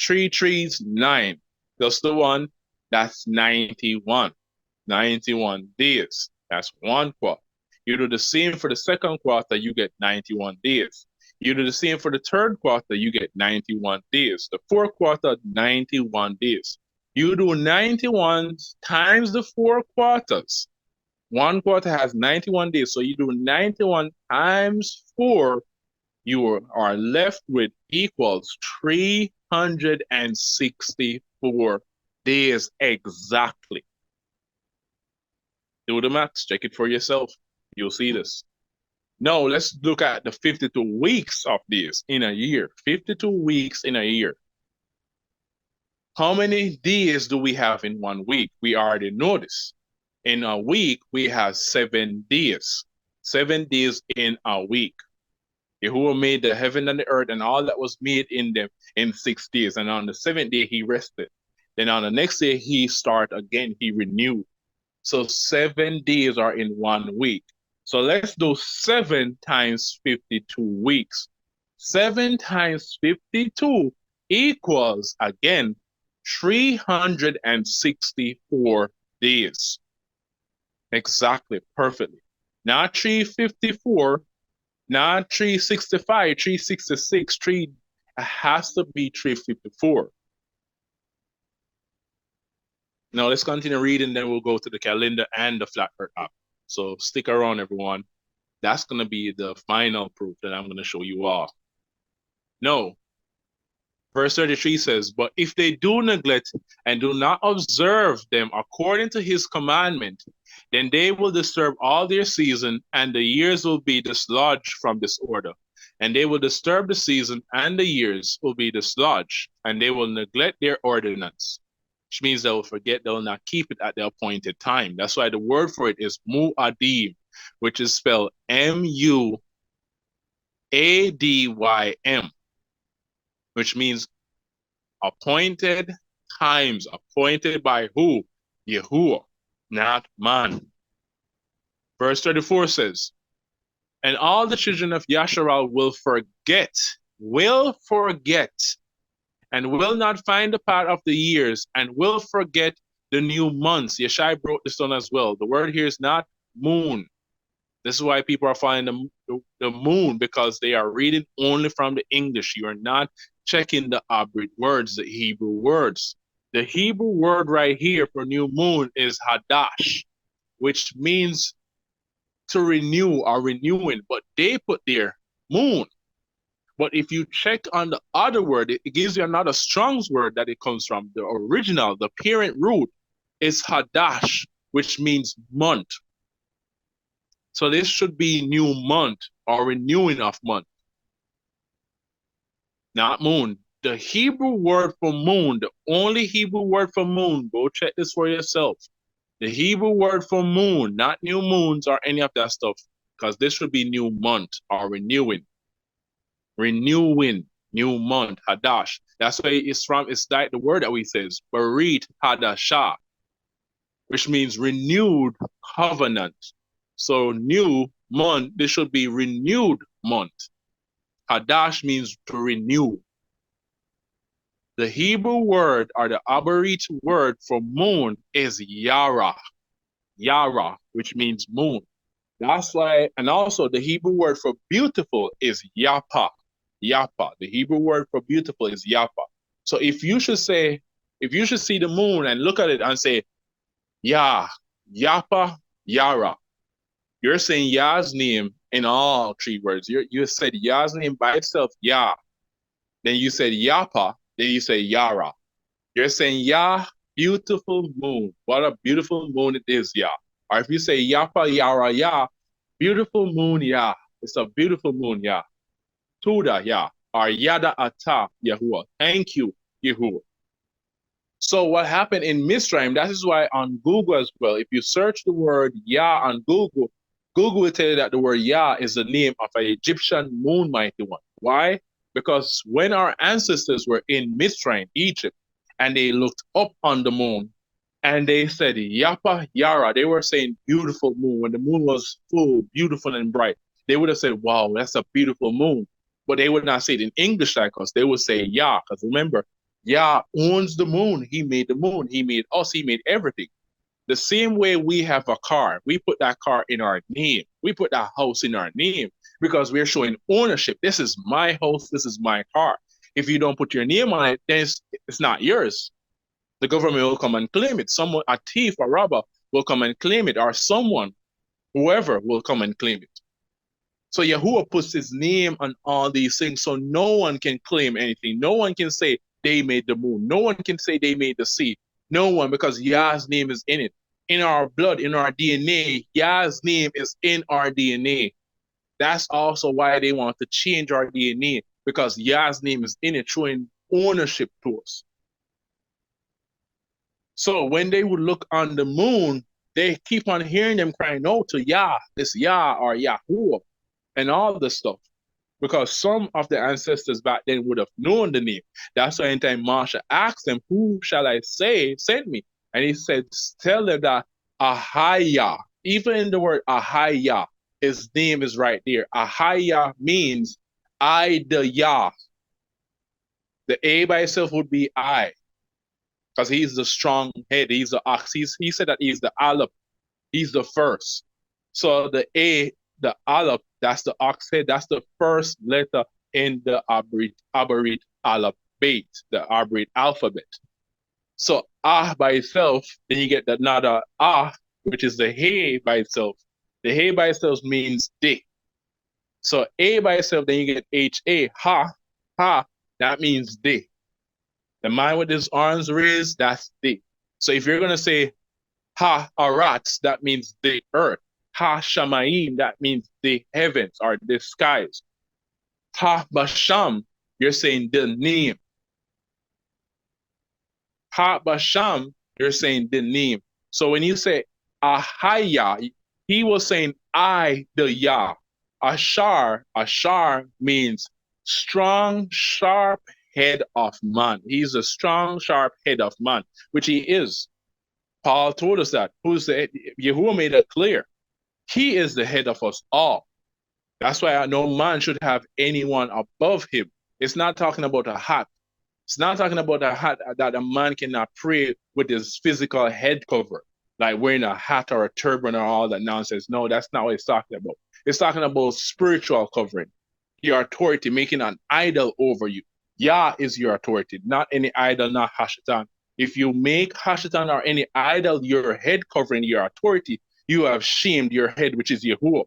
3 threes, 9. Plus the 1, that's 91. 91 days. That's 1 quarter. You do the same for the second quarter, you get 91 days. You do the same for the third quarter, you get 91 days. The fourth quarter, 91 days. You do 91 times the 4 quarters. 1 quarter has 91 days, so you do 91 times 4, you are left with equals 364 days exactly. Do the maths, check it for yourself. You'll see this. Now, let's look at the 52 weeks of this in a year. 52 weeks in a year. How many days do we have in 1 week? We already know this. In a week, we have 7 days. 7 days in a week. Yahuwah made the heaven and the earth and all that was made in them in 6 days. And on the 7th day, he rested. Then on the next day, he started again. He renewed. So 7 days are in 1 week. So let's do 7 times 52 weeks. 7 times 52 equals, again, 364 days. Exactly, perfectly. Not 354, not 365, 366, it has to be 354. Now let's continue reading, then we'll go to the calendar and the flat earth app. So stick around, everyone. That's going to be the final proof that I'm going to show you all. No. Verse 33 says, but if they do neglect and do not observe them according to his commandment, then they will disturb all their season, and the years will be dislodged from disorder. And they will disturb the season, and the years will be dislodged, and they will neglect their ordinance. Which means they will forget, they will not keep it at the appointed time. That's why the word for it is mu'adim, which is spelled M-U-A-D-Y-M, which means appointed times, appointed by who? Yahuwah, not man. Verse 34 says, and all the children of Yasharal will forget, and will not find the path of the years, and will forget the new months. Yeshai wrote this down as well. The word here is not moon. This is why people are finding the moon, because they are reading only from the English. You are not checking the Abrit words, the Hebrew words. The Hebrew word right here for new moon is hadash, which means to renew or renewing, but they put their moon. But if you check on the other word, it gives you another Strong's word that it comes from. The original, the parent root is hadash, which means month. So this should be new month or renewing of month, not moon. The Hebrew word for moon, the only Hebrew word for moon, go check this for yourself. The Hebrew word for moon, not new moons or any of that stuff, because this should be new month or renewing. Renewing, new month, hadash. That's where it's from. It's like the word that we says, barit hadashah, which means renewed covenant. So new month, this should be renewed month. Hadash means to renew. The Hebrew word or the Abarit word for moon is Yara. Yara, which means moon. That's why, and also the Hebrew word for beautiful is Yapa. Yapa. The Hebrew word for beautiful is Yapa. So if you should see the moon and look at it and say, Yah, Yapa, Yara, you're saying Yah's name in all 3 words. You said Yah's name by itself, Yah. Then you said Yapa, then you say Yara. You're saying Yah, beautiful moon. What a beautiful moon it is, Yah. Or if you say Yapa, Yara, Yah, beautiful moon, Yah. It's a beautiful moon, Yah. Tuda, Yah. Or Yada Ata, Yahuwah. Thank you, Yahuwah. So what happened in Mitzrayim, that is why on Google as well, if you search the word Yah on Google, Google will tell you that the word Yah is the name of an Egyptian moon mighty one. Why? Because when our ancestors were in Mitzrayim, Egypt, and they looked up on the moon, and they said Yapa Yara, they were saying beautiful moon. When the moon was full, beautiful and bright, they would have said, wow, that's a beautiful moon. But they would not say it in English like us. They would say Yah, because remember, Yah owns the moon. He made the moon. He made us. He made everything. The same way we have a car, we put that car in our name. We put that house in our name because we're showing ownership. This is my house. This is my car. If you don't put your name on it, then it's not yours. The government will come and claim it. Someone, a thief, a robber will come and claim it, or someone, whoever will come and claim it. So Yahuwah puts his name on all these things so no one can claim anything. No one can say they made the moon. No one can say they made the sea. No one, because Yah's name is in it. In our blood, in our DNA, Yah's name is in our DNA. That's also why they want to change our DNA, because Yah's name is in it, showing ownership to us. So when they would look on the moon, they keep on hearing them crying out to Yah, this Yah or Yahuwah, and all this stuff. Because some of the ancestors back then would have known the name. That's why anytime Marsha asked them, who shall I say sent me? And he said, tell them that Ahaya, even in the word Ahaya, his name is right there. Ahaya means I the Yah. The A by itself would be I, because he's the strong head. He's the ox. He said that he's the Aleph. He's the first. So the A, the Aleph, that's the ox head. That's the first letter in the Abarit Aleph Beit, the Abarit alphabet. So Ah by itself, then you get another Ah, which is the Hey by itself. The Hey by itself means day. So A by itself, then you get H-A, Ha, Ha, that means day. The man with his arms raised, that's day. So if you're going to say Ha Arats, that means the earth. Ha Shamayim, that means the heavens or the skies. Ha Basham, you're saying the name. Ha Basham, you're saying the name. So when you say Ahaya, he was saying I, the Yah. Ashar means strong, sharp head of man. He's a strong, sharp head of man, which he is. Paul told us that. Yahuwah made it clear. He is the head of us all. That's why no man should have anyone above him. It's not talking about a hat. It's not talking about a hat that a man cannot pray with his physical head cover, like wearing a hat or a turban or all that nonsense. No, that's not what it's talking about. It's talking about spiritual covering, your authority, making an idol over you. Yah is your authority, not any idol, not Hashatan. If you make Hashatan or any idol your head covering, your authority, you have shamed your head, which is Yahuwah.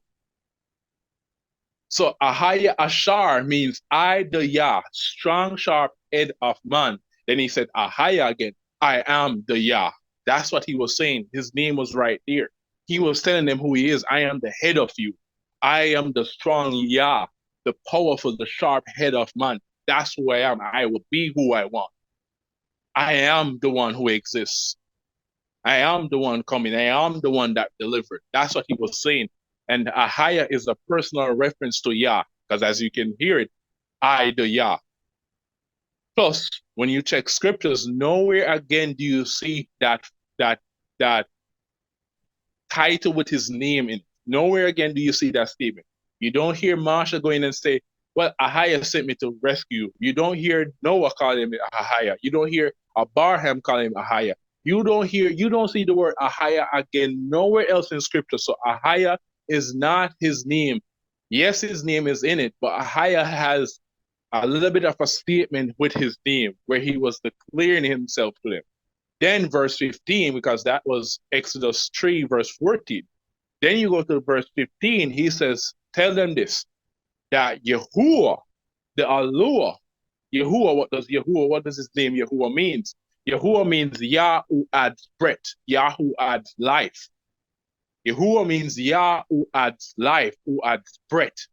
So Ahaya Ashar means I the Yah, strong, sharp head of man. Then he said Ahaya again, I am the Yah. That's what he was saying. His name was right there. He was telling them who he is. I am the head of you. I am the strong Yah, the powerful, the sharp head of man. That's who I am. I will be who I want. I am the one who exists. I am the one coming. I am the one that delivered. That's what he was saying. And Ahaya is a personal reference to Yah, because as you can hear it, I the Yah. Plus, when you check scriptures, nowhere again do you see that title with his name in it. Nowhere again do you see that statement. You don't hear Marsha going and say, well, Ahaya sent me to rescue. You don't hear Noah call him Ahaya. You don't hear Abraham call him Ahaya. You don't see the word Ahaya again nowhere else in scripture. So Ahaya is not his name. Yes, his name is in it, but Ahaya has a little bit of a statement with his name where he was declaring himself to them. Then verse 15, because that was Exodus 3, verse 14. Then you go to verse 15, he says, tell them this, that Yahuwah, the Alua, what does his name Yahuwah means? Yahuwah means Yah who adds breath, Yah who adds life. Yahuwah means Yah who adds life, who adds breath.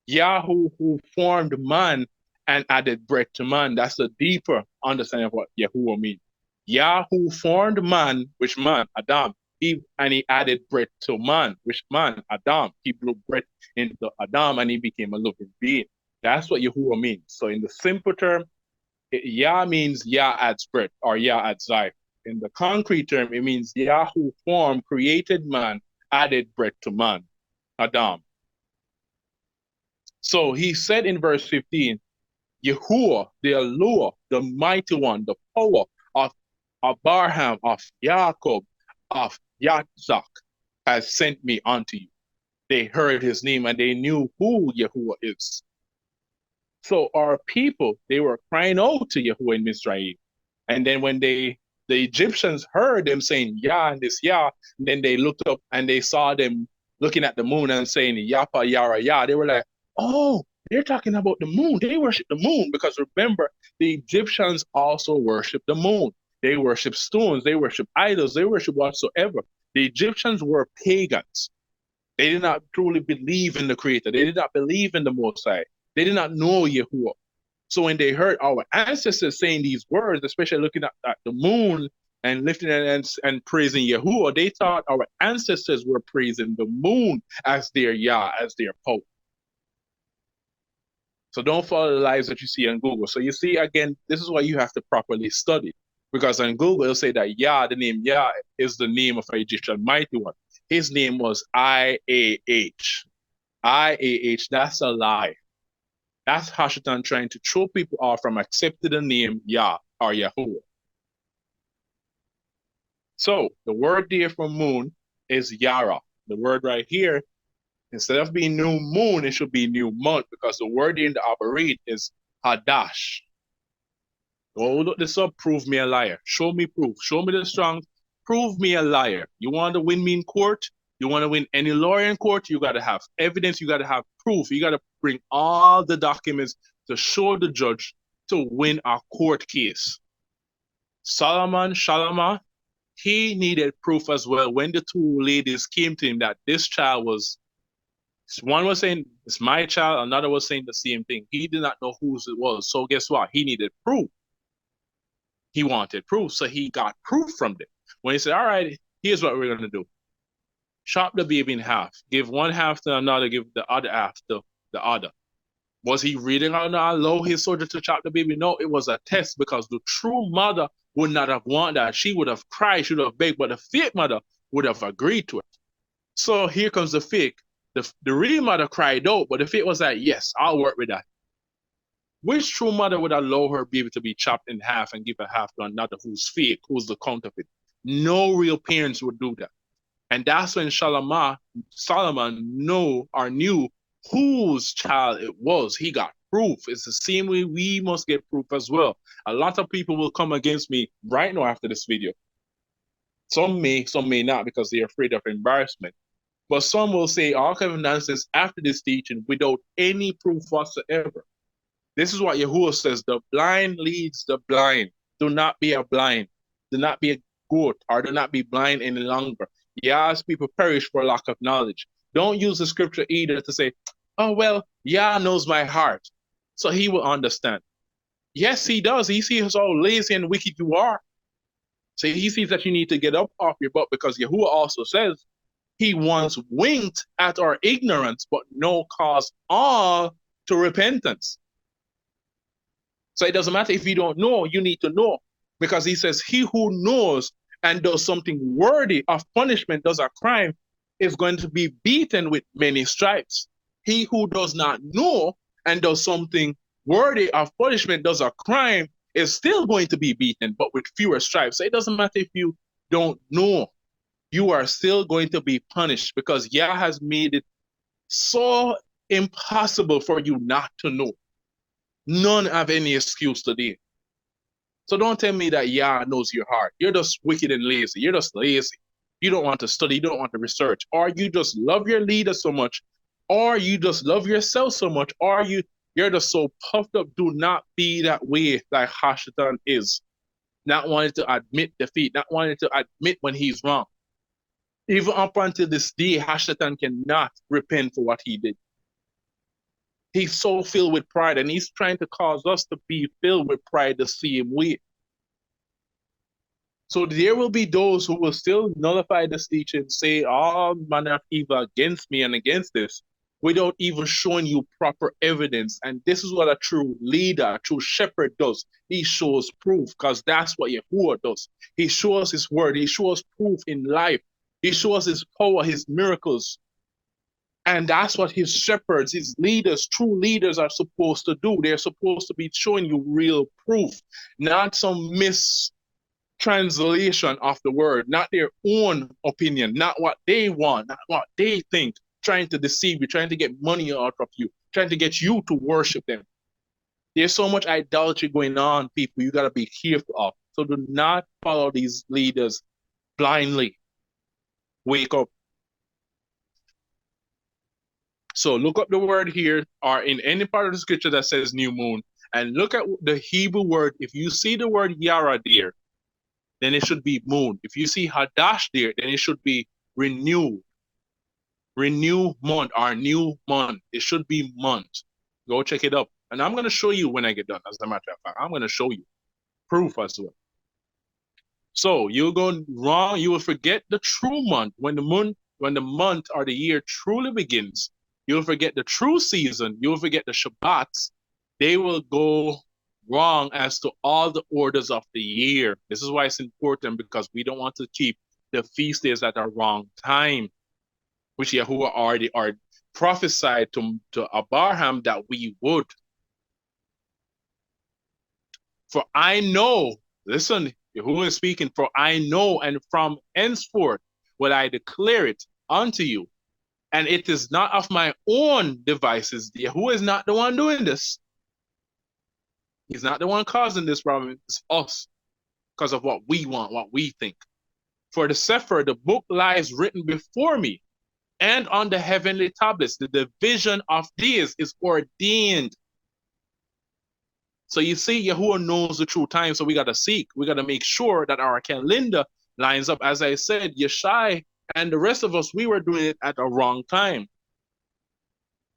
Yah who formed man and added breath to man. That's the deeper understanding of what Yahuwah means. Yah who formed man, which man? Adam. And he added breath to man. Which man? Adam. He blew breath into Adam and he became a living being. That's what Yahuwah means. So in the simple term, Yah means Yah adds breath or Yah adds life. In the concrete term, it means Yah who formed, created man, added breath to man, Adam. So he said in verse 15, Yahuwah, the Eloah, the mighty one, the power of Abraham, of Jacob, of Yitzhak, has sent me unto you. They heard his name and they knew who Yahuwah is. So our people, they were crying out to Yahuwah in Israel. And then when the Egyptians heard them saying Yah and this Yah, then they looked up and they saw them looking at the moon and saying Yapa, Yara, Yah. They were like, oh, they're talking about the moon. They worship the moon because remember, the Egyptians also worship the moon. They worship stones. They worship idols. They worship whatsoever. The Egyptians were pagans. They did not truly believe in the Creator. They did not believe in the Most High. They did not know Yahuwah. So when they heard our ancestors saying these words, especially looking at the moon and lifting and praising Yahuwah, they thought our ancestors were praising the moon as their Yah, as their power. So don't follow the lies that you see on Google. So you see, again, this is why you have to properly study. Because on Google, it'll say that Yah, the name Yah, is the name of an Egyptian mighty one. His name was IAH. IAH, that's a lie. That's Hashatan trying to throw people off from accepting the name Yah or Yahuwah. So the word there for moon is Yara. The word right here, instead of being new moon, it should be new month because the word in the Abarit is Hadash. Oh, look this up, prove me a liar. Show me proof. Show me the strong. Prove me a liar. You want to win me in court? You want to win any lawyer in court? You got to have evidence. You got to have proof. You got to bring all the documents to show the judge to win a court case. Shalama, he needed proof as well when the two ladies came to him that this child was, one was saying, it's my child, another was saying the same thing. He did not know whose it was. So guess what? He needed proof. He wanted proof, so he got proof from them. When he said, all right, here's what we're going to do. Chop the baby in half. Give one half to another, give the other half to the other. Was he reading out now, allow his soldier to chop the baby? No, it was a test because the true mother would not have wanted that. She would have cried, she would have begged, but the fake mother would have agreed to it. So here comes the fake. The real mother cried out, but the fake was like, yes, I'll work with that. Which true mother would allow her baby to be chopped in half and give a half to another who's fake, who's the counterfeit? No real parents would do that. And that's when Solomon knew whose child it was. He got proof. It's the same way we must get proof as well. A lot of people will come against me right now after this video. Some may not because they're afraid of embarrassment. But some will say all kind of nonsense after this teaching without any proof whatsoever. This is what Yahuwah says, the blind leads the blind. Do not be a blind. Do not be a goat, or do not be blind any longer. Yah's people perish for lack of knowledge. Don't use the scripture either to say, oh, well, Yah knows my heart, so he will understand. Yes, he does. He sees how lazy and wicked you are. So he sees that you need to get up off your butt because Yahuwah also says he once winked at our ignorance, but no cause all to repentance. So it doesn't matter if you don't know, you need to know. Because he says, he who knows and does something worthy of punishment, does a crime, is going to be beaten with many stripes. He who does not know and does something worthy of punishment, does a crime, is still going to be beaten, but with fewer stripes. So it doesn't matter if you don't know. You are still going to be punished because Yah has made it so impossible for you not to know. None have any excuse today. So don't tell me that Yah knows your heart. You're just wicked and lazy. You're just lazy. You don't want to study. You don't want to research. Or you just love your leader so much. Or you just love yourself so much. Or you're just so puffed up. Do not be that way like Hashatan is. Not wanting to admit defeat. Not wanting to admit when he's wrong. Even up until this day, Hashatan cannot repent for what he did. He's so filled with pride, and he's trying to cause us to be filled with pride the same way. So there will be those who will still nullify this teaching, say all manner of evil against me and against this, without even showing you proper evidence. And this is what a true leader, a true shepherd does. He shows proof, because that's what Yahuwah does. He shows his word. He shows proof in life. He shows his power, his miracles. And that's what his shepherds, his leaders, true leaders are supposed to do. They're supposed to be showing you real proof, not some translation of the word, not their own opinion, not what they want, not what they think, trying to deceive you, trying to get money out of you, trying to get you to worship them. There's so much idolatry going on, people, you got to be careful of. So do not follow these leaders blindly. Wake up. So look up the word here, or in any part of the scripture that says new moon, and look at the Hebrew word. If you see the word Yara there, then it should be moon. If you see Hadash there, then it should be renew. Renew month, or new month. It should be month. Go check it up. And I'm going to show you when I get done. As a matter of fact, I'm going to show you proof as well. So you'll go wrong. You will forget the true month. When the month or the year truly begins, you'll forget the true season. You'll forget the Shabbats. They will go wrong as to all the orders of the year. This is why it's important, because we don't want to keep the feast days at the wrong time, which Yahuwah already prophesied to Abraham that we would. For I know, listen, Yahuwah is speaking, for I know, and from henceforth will I declare it unto you. And it is not of my own devices. Yahuwah is not the one doing this. He's not the one causing this problem. It's us, because of what we want, what we think. For the Sefer, the book lies written before me, and on the heavenly tablets. The division of days is ordained. So you see, Yahuwah knows the true time, so we got to seek. We got to make sure that our calendar lines up. As I said, Yeshai and the rest of us, we were doing it at the wrong time.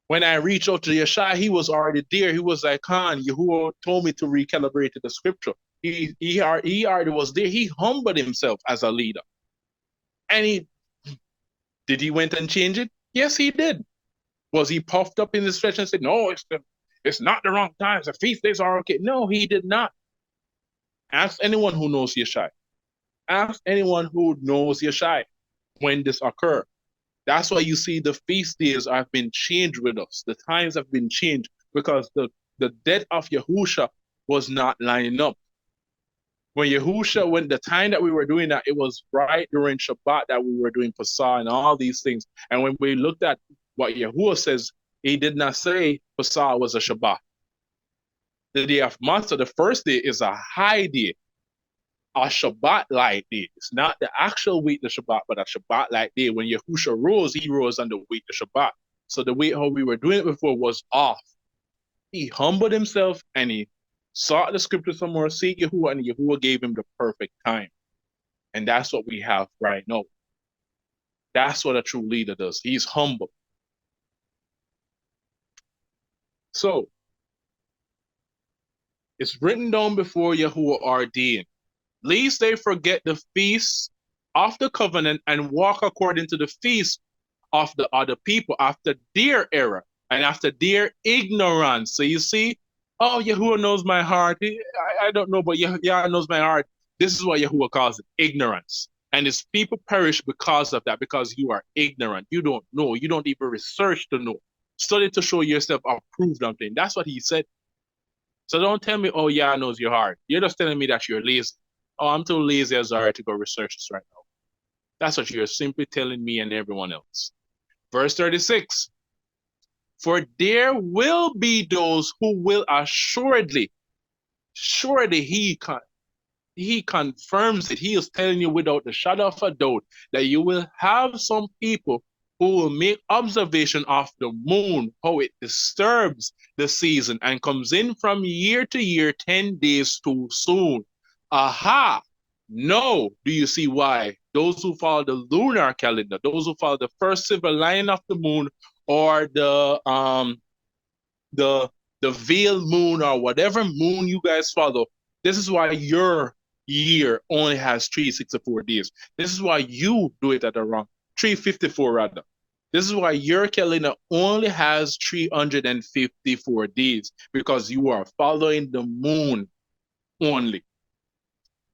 When I reached out to Yeshai, he was already there. He was like, Khan, Yahuwah told me to recalibrate the scripture. He already was there. He humbled himself as a leader. And did he went and change it? Yes, he did. Was he puffed up in his flesh and said, no, it's not the wrong times. The feast days are okay. No, he did not. Ask anyone who knows Yeshai. Ask anyone who knows Yeshai when this occurred. That's why you see the feast days have been changed with us. The times have been changed because the death of Yahusha was not lining up. When the time that we were doing that, it was right during Shabbat that we were doing Pasah and all these things. And when we looked at what Yahuwah says, he did not say Pasah was a Shabbat. The day of Matzah, the first day, is a high day, a Shabbat-like day. It's not the actual week of Shabbat, but a Shabbat-like day. When Yahusha rose, he rose on the week of Shabbat. So the way how we were doing it before was off. He humbled himself and he sought the scripture somewhere, seek Yahuwah, and Yahuwah gave him the perfect time. And that's what we have right now. That's what a true leader does. He's humble. So, it's written down before Yahuwah ordained. Lest they forget the feast of the covenant and walk according to the feast of the other people after their error and after their ignorance. So you see, oh, Yahuwah knows my heart. I don't know, but Yahuwah knows my heart. This is what Yahuwah calls it, ignorance. And his people perish because of that, because you are ignorant. You don't know. You don't even research to know. Study to show yourself approved unto him. That's what he said. So don't tell me, oh, Yah knows your heart. You're just telling me that you're lazy. Oh, I'm too lazy, Azariah, to go research this right now. That's what you're simply telling me and everyone else. Verse 36. For there will be those who will assuredly, surely he confirms it. He is telling you without the shadow of a doubt that you will have some people who will make observation of the moon, how it disturbs the season and comes in from year to year 10 days too soon. Aha! No, do you see why? Those who follow the lunar calendar, those who follow the first silver line of the moon, or the veil moon, or whatever moon you guys follow, this is why your year only has 364 days. This is why you do it at the wrong 354 rather. This is why your calendar only has 354 days because you are following the moon only.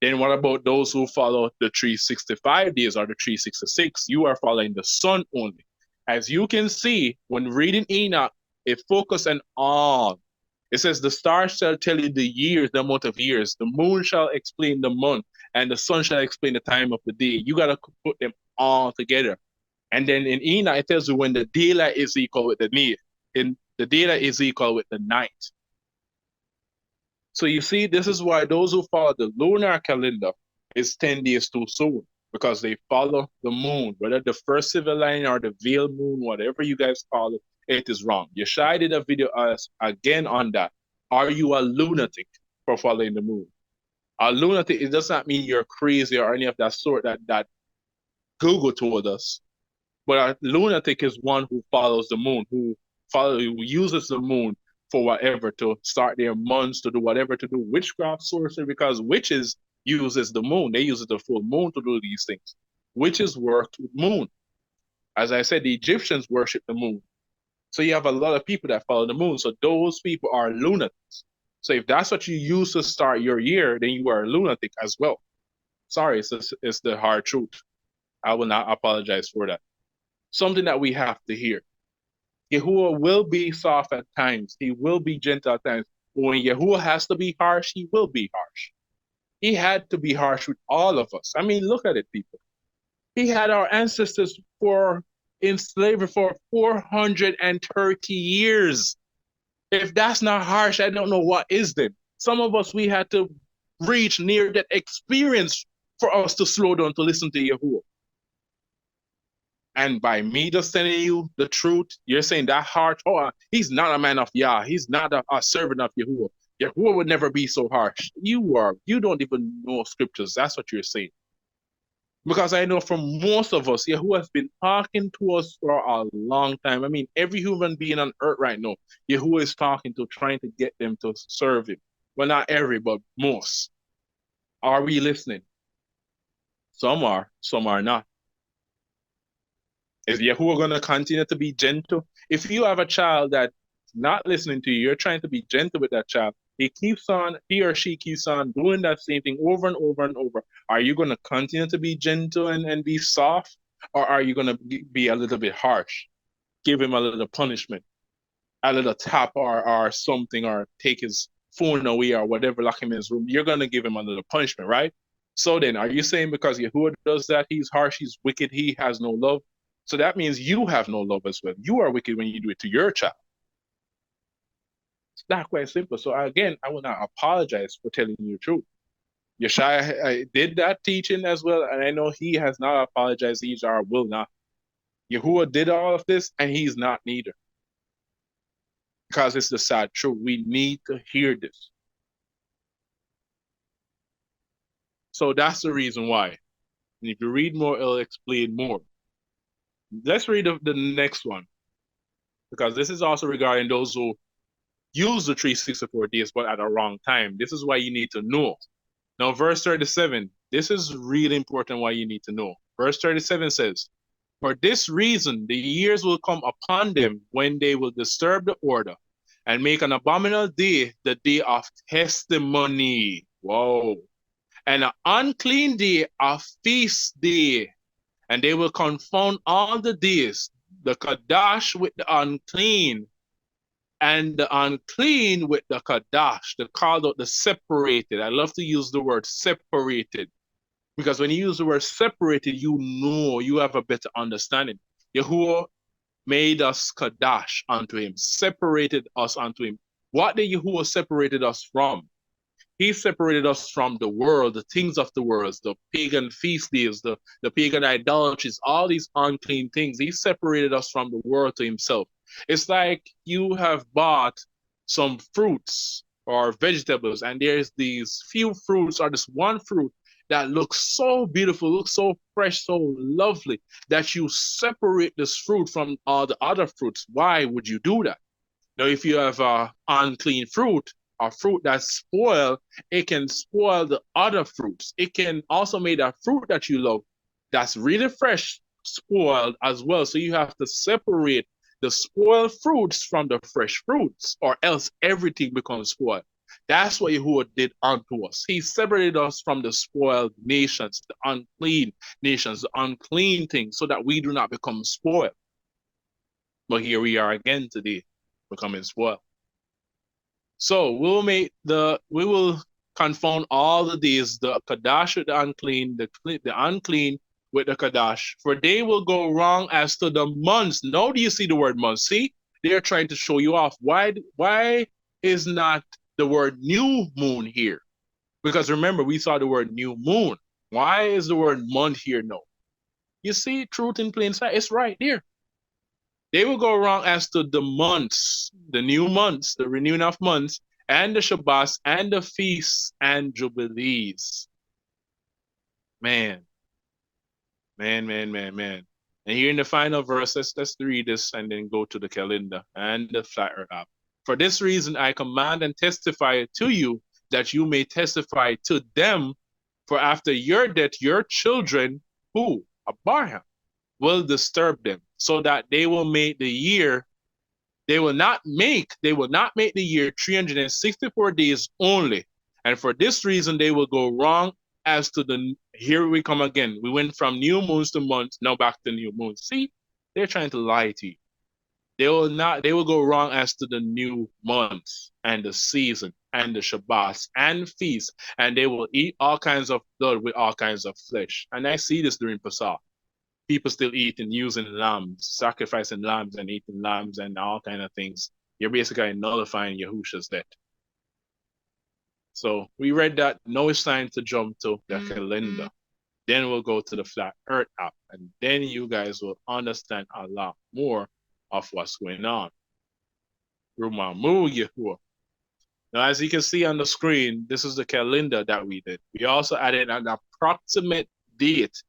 Then what about those who follow the 365 days or the 366? You are following the sun only. As you can see, when reading Enoch, it focuses on all. It says, the stars shall tell you the years, the amount of years. The moon shall explain the month, and the sun shall explain the time of the day. You got to put them all together. And then in Enoch, it tells you when the daylight is equal with the night. And the daylight is equal with the night. So you see, this is why those who follow the lunar calendar is 10 days too soon, because they follow the moon, whether the first civil line or the veil moon, whatever you guys call it, it is wrong. Yahshai did a video again on that. Are you a lunatic for following the moon? A lunatic, it does not mean you're crazy or any of that sort that Google told us. But a lunatic is one who follows the moon, who uses the moon for whatever, to start their months, to do whatever, to do witchcraft, sorcery, because witches uses the moon. They use the full moon to do these things. Witches work with moon. As I said, the Egyptians worship the moon. So you have a lot of people that follow the moon. So those people are lunatics. So if that's what you use to start your year, then you are a lunatic as well. Sorry, it's the hard truth. I will not apologize for that. Something that we have to hear. Yahuwah will be soft at times. He will be gentle at times. But when Yahuwah has to be harsh, he will be harsh. He had to be harsh with all of us. I mean, look at it, people. He had our ancestors in slavery for 430 years. If that's not harsh, I don't know what is then. Some of us, we had to reach near that experience for us to slow down to listen to Yahuwah. And by me just telling you the truth, you're saying that harsh, he's not a man of Yah. He's not a servant of Yahuwah. Yahuwah would never be so harsh. You don't even know scriptures. That's what you're saying. Because I know from most of us, Yahuwah has been talking to us for a long time. I mean, every human being on earth right now, Yahuwah is talking to, trying to get them to serve him. Well, not every, but most. Are we listening? Some are not. Is Yahuwah going to continue to be gentle? If you have a child that's not listening to you, you're trying to be gentle with that child. He or she keeps on doing that same thing over and over and over. Are you going to continue to be gentle and be soft? Or are you going to be a little bit harsh? Give him a little punishment, a little tap or something, or take his phone away or whatever, lock him in his room. You're going to give him a little punishment, right? So then, are you saying because Yahuwah does that, he's harsh, he's wicked, he has no love? So that means you have no love as well. You are wicked when you do it to your child. It's not quite simple. So again, I will not apologize for telling you the truth. Yahshai did that teaching as well, and I know he has not apologized either or will not. Yahuwah did all of this, and he's not neither. Because it's the sad truth. We need to hear this. So that's the reason why. And if you read more, it'll explain more. Let's read the next one, because this is also regarding those who use the 364 days but at the wrong time. This is why you need to know. Now, verse 37, this is really important why you need to know. Verse 37 says, for this reason, the years will come upon them when they will disturb the order and make an abominable day the day of testimony. Whoa. And an unclean day a feast day. And they will confound all the days, the Kadash with the unclean, and the unclean with the Kadash, the called out, the separated. I love to use the word separated, because when you use the word separated, you know, you have a better understanding. Yahuwah made us Kadash unto him, separated us unto him. What did Yahuwah separated us from? He separated us from the world, the things of the world, the pagan feast days, the pagan idolatries, all these unclean things. He separated us from the world to himself. It's like you have bought some fruits or vegetables, and there's these few fruits or this one fruit that looks so beautiful, looks so fresh, so lovely, that you separate this fruit from all the other fruits. Why would you do that? Now, if you have unclean fruit, a fruit that's spoiled, it can spoil the other fruits. It can also make a fruit that you love that's really fresh spoiled as well. So you have to separate the spoiled fruits from the fresh fruits, or else everything becomes spoiled. That's what Yahuwah did unto us. He separated us from the spoiled nations, the unclean nations, the unclean things, so that we do not become spoiled. But here we are again today, becoming spoiled. So we will confound all the days, the Kadash with the unclean, the unclean with the Kadash, for they will go wrong as to the months. Now do you see the word months? See, they're trying to show you off. Why is not the word new moon here? Because remember, we saw the word new moon. Why is the word month here? No. You see, truth in plain sight. It's right there. They will go wrong as to the months, the new months, the renewing of months, and the Shabbats, and the feasts, and Jubilees. Man. And here in the final verse, let's read this and then go to the calendar and the flat earth app. For this reason, I command and testify to you that you may testify to them, for after your death, your children, who? Abraham, will disturb them, so that they will make the year, they will not make the year 364 days only. And for this reason, they will go wrong as to the, here we come again. We went from new moons to months, now back to new moons. See, they're trying to lie to you. They will go wrong as to the new months and the season and the Shabbats and feasts, and they will eat all kinds of blood with all kinds of flesh. And I see this during Pesach. People still eating, using lambs, sacrificing lambs and eating lambs and all kind of things. You're basically nullifying Yahusha's death. So we read that. Now it's time to jump to the calendar. Then we'll go to the flat earth app, and then you guys will understand a lot more of what's going on. Rumamu Yahuwah. Now, as you can see on the screen, this is the calendar that we did. We also added an approximate date.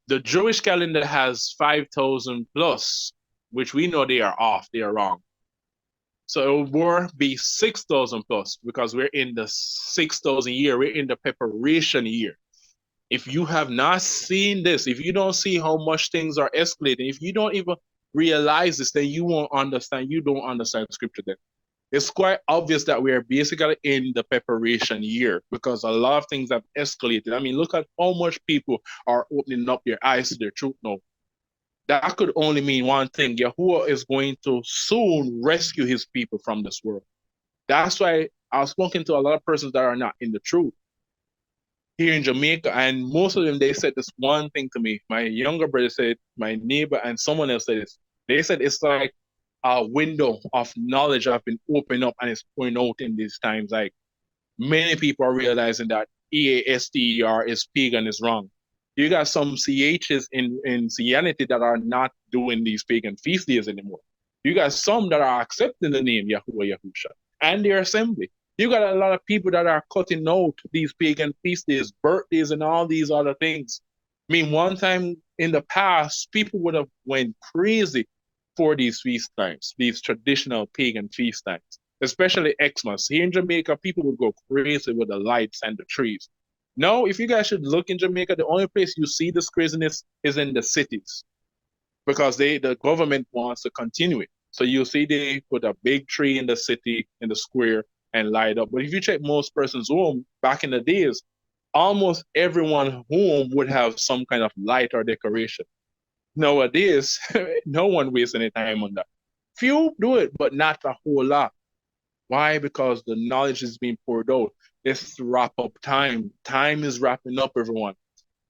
The Jewish calendar has 5,000 plus, which we know they are off, they are wrong. So it will be 6,000 plus, because we're in the 6,000 year, we're in the preparation year. If you have not seen this, if you don't see how much things are escalating, if you don't even realize this, then you won't understand, you don't understand scripture then. It's quite obvious that we are basically in the preparation year, because a lot of things have escalated. I mean, look at how much people are opening up their eyes to their truth now. That could only mean one thing. Yahuwah is going to soon rescue his people from this world. That's why I've spoken to a lot of persons that are not in the truth here in Jamaica, and most of them, they said this one thing to me. My younger brother said, my neighbor, and someone else said this. They said it's like a window of knowledge have been opened up and it's pouring out in these times. Like, many people are realizing that EASTER is pagan, is wrong. You got some CHs in Christianity that are not doing these pagan feast days anymore. You got some that are accepting the name Yahuwah Yahusha and their assembly. You got a lot of people that are cutting out these pagan feast days, birthdays, and all these other things. I mean, one time in the past, people would have went crazy for these feast times, these traditional pagan feast times, especially Xmas. Here in Jamaica, people would go crazy with the lights and the trees. Now, if you guys should look in Jamaica, the only place you see this craziness is in the cities, because the government wants to continue it. So you see they put a big tree in the city, in the square, and light up. But if you check most persons' home back in the days, almost everyone home would have some kind of light or decoration. Nowadays, no one wastes any time on that. Few do it, but not a whole lot. Why? Because the knowledge is being poured out. Let's wrap up time. Time is wrapping up, everyone.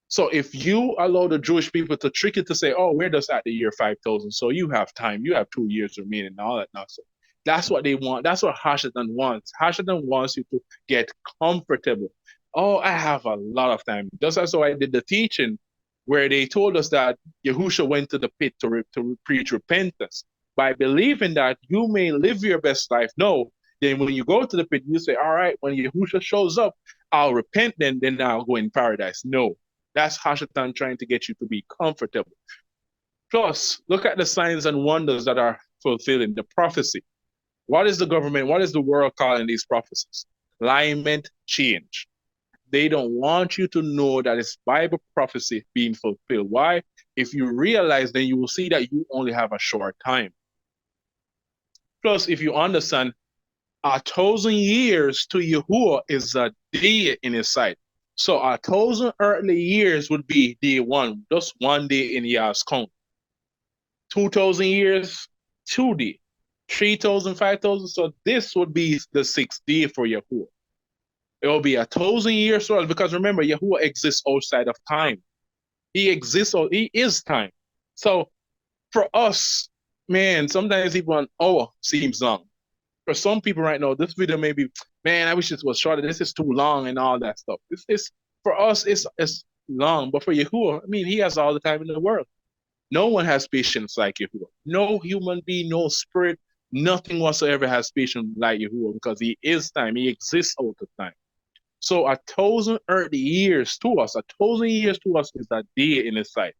So if you allow the Jewish people to trick you to say, oh, we're just at the year 5,000, so you have time, you have 2 years remaining and all that nonsense. That's what they want. That's what YAHSHA wants. YAHSHA wants you to get comfortable. Oh, I have a lot of time. Just as I did the teaching where they told us that Yahusha went to the pit to preach repentance. By believing that you may live your best life. No, then when you go to the pit, you say, all right, when Yahusha shows up, I'll repent, then I'll go in paradise. No, that's YAHSHA trying to get you to be comfortable. Plus, look at the signs and wonders that are fulfilling the prophecy. What is the government, what is the world calling these prophecies? Alignment change. They don't want you to know that it's Bible prophecy being fulfilled. Why? If you realize, then you will see that you only have a short time. Plus, if you understand, 1,000 years to Yahuwah is a day in his sight. So 1,000 earthly years would be day one, just one day in Yah's count. 2,000 years, 2 day. 3,000, 5,000. So this would be the 6th day for Yahuwah. It will be 1,000 years for us, because remember, Yahuwah exists outside of time. He exists, or he is time. So for us, man, sometimes even an hour seems long. For some people right now, this video may be, man, I wish this was shorter. This is too long and all that stuff. It's for us, it's long, but for Yahuwah, I mean, he has all the time in the world. No one has patience like Yahuwah. No human being, no spirit, nothing whatsoever has patience like Yahuwah, because he is time. He exists out of time. So 1,000 earthly years to us, 1,000 years to us is a day in his sight.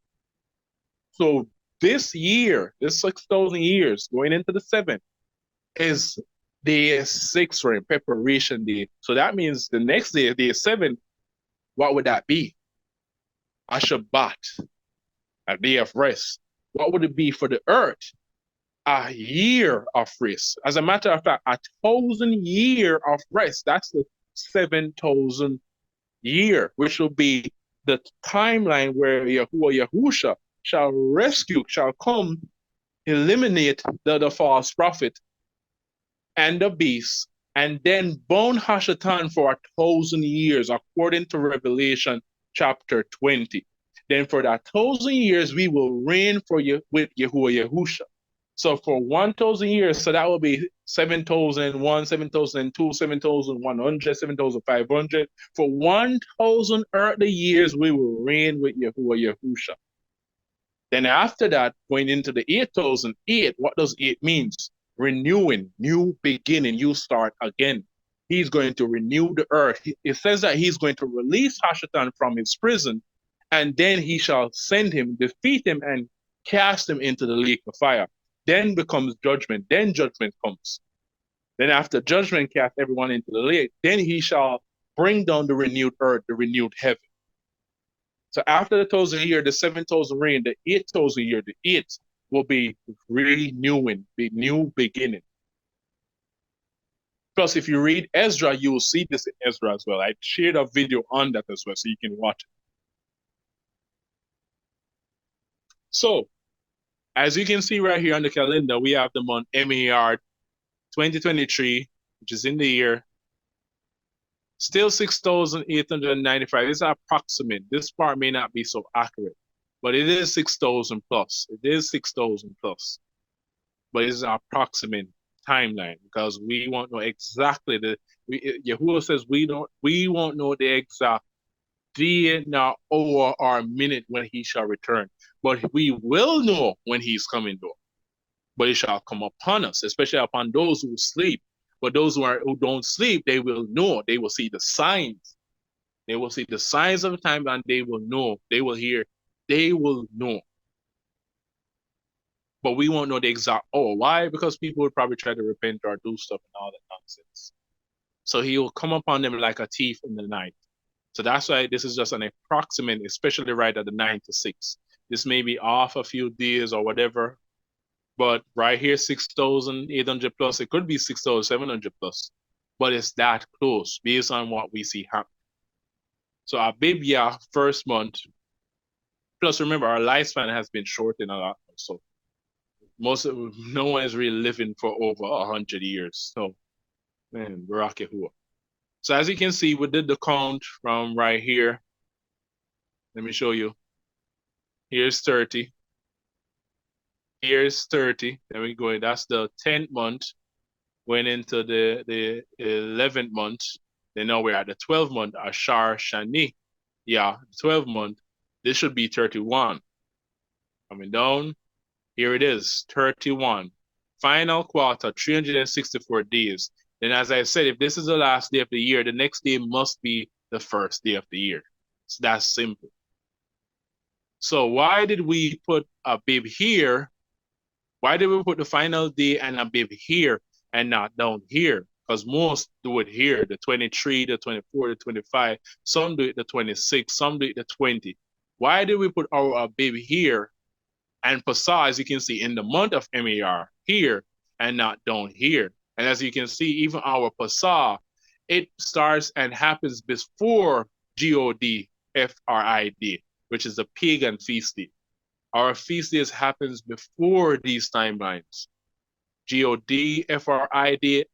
So this year, this 6,000 years going into the 7th, is day 6 for him, preparation day. So that means the next day, day 7, what would that be? A Shabbat, a day of rest. What would it be for the earth? A year of rest. As a matter of fact, 1,000 year of rest. That's the 7,000 year, which will be the timeline where YAHUSHA shall rescue, shall come, eliminate the false prophet and the beast, and then bound Hashatan for 1,000 years, according to Revelation chapter 20. Then for that 1,000 years, we will reign for you with YAHUSHA. So for 1,000 years, so that will be 7,001, 7,002, 7,100, 7,500. For 1,000 earthly years, we will reign with YAHUSHA. Then after that, going into the 8,008, what does 8 means? Renewing, new beginning, you start again. He's going to renew the earth. It says that he's going to release Hashatan from his prison, and then he shall send him, defeat him, and cast him into the lake of fire. Then becomes judgment. Then judgment comes. Then after judgment cast everyone into the lake, then he shall bring down the renewed earth, the renewed heaven. So after the 1,000 year, the 7,000 reign, the 8,000 year, the 8 will be renewing, be new beginning. Plus, if you read Ezra, you will see this in Ezra as well. I shared a video on that as well, so you can watch it. So, as you can see right here on the calendar, we have the month MAR 2023, which is in the year. Still 6,895. It's approximate. This part may not be so accurate, but it is 6,000 plus. It is 6,000 plus. But it's an approximate timeline, because we won't know exactly Yahuwah says we won't know the exact day, nor hour, or minute when he shall return. But we will know when he's coming though. But it shall come upon us, especially upon those who sleep. But those who don't sleep, they will know. They will see the signs. They will see the signs of the time, and they will know. They will hear. They will know. But we won't know the exact hour. Why? Because people would probably try to repent or do stuff and all that nonsense. So he will come upon them like a thief in the night. So that's why this is just an approximate, especially right at the 9 to 6. This may be off a few days or whatever, but right here, 6,800 plus. It could be 6,700 plus, but it's that close based on what we see happen. So our Bibia first month, plus remember, our lifespan has been shortened a lot. So no one is really living for over 100 years. So, man, BARAK YAHUWAH. So as you can see, we did the count from right here. Let me show you. Here's 30. Here's 30. There we go. That's the 10th month. Went into the 11th month. Then now we're at the 12th month, Ashar Shani. Yeah, 12th month. This should be 31. Coming down. Here it is, 31. Final quarter, 364 days. Then as I said, if this is the last day of the year, the next day must be the first day of the year. It's that simple. So why did we put a bib here? Why did we put the final day and a bib here? and not down here. Because most do it here, the 23, the 24, the 25. Some do it the 26, some do it the 20. Why do we put our baby here and Pasa, as you can see, in the month of MAR here and not down here? And as you can see, even our Pasa, it starts and happens before GOD which is a pagan feast day. Our feast days happens before these timelines. GOD,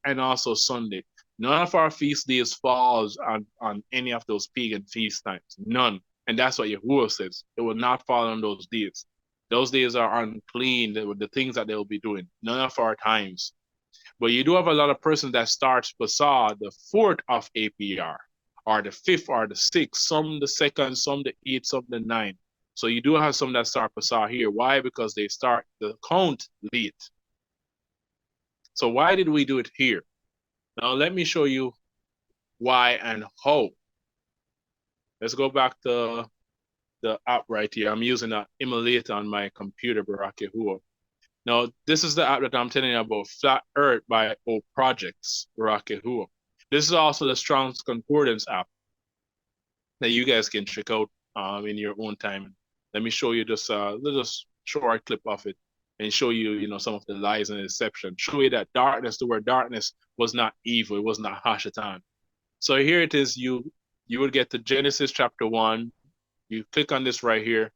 and also Sunday. None of our feast days falls on any of those pagan feast times. None. And that's what Yahuwah says. It will not fall on those days. Those days are unclean, the things that they will be doing. None of our times. But you do have a lot of persons that starts Basar the 4th of APR, or the 5th or the 6th, some the 2nd, some the 8th, some the 9th. So you do have some that start Basar here. Why? Because they start the count late. So why did we do it here? Now let me show you why and how. Let's go back to the app right here. I'm using an emulator on my computer, BARAK YAHUAH. Now, this is the app that I'm telling you about, Flat Earth by O Projects, BARAK YAHUAH. This is also the Strong's Concordance app that you guys can check out in your own time. Let me show you just a little short clip of it and show you, some of the lies and deception. Show you that darkness, the word darkness, was not evil. It was not Hashatan. So here it is. You would get to Genesis chapter 1. You click on this right here,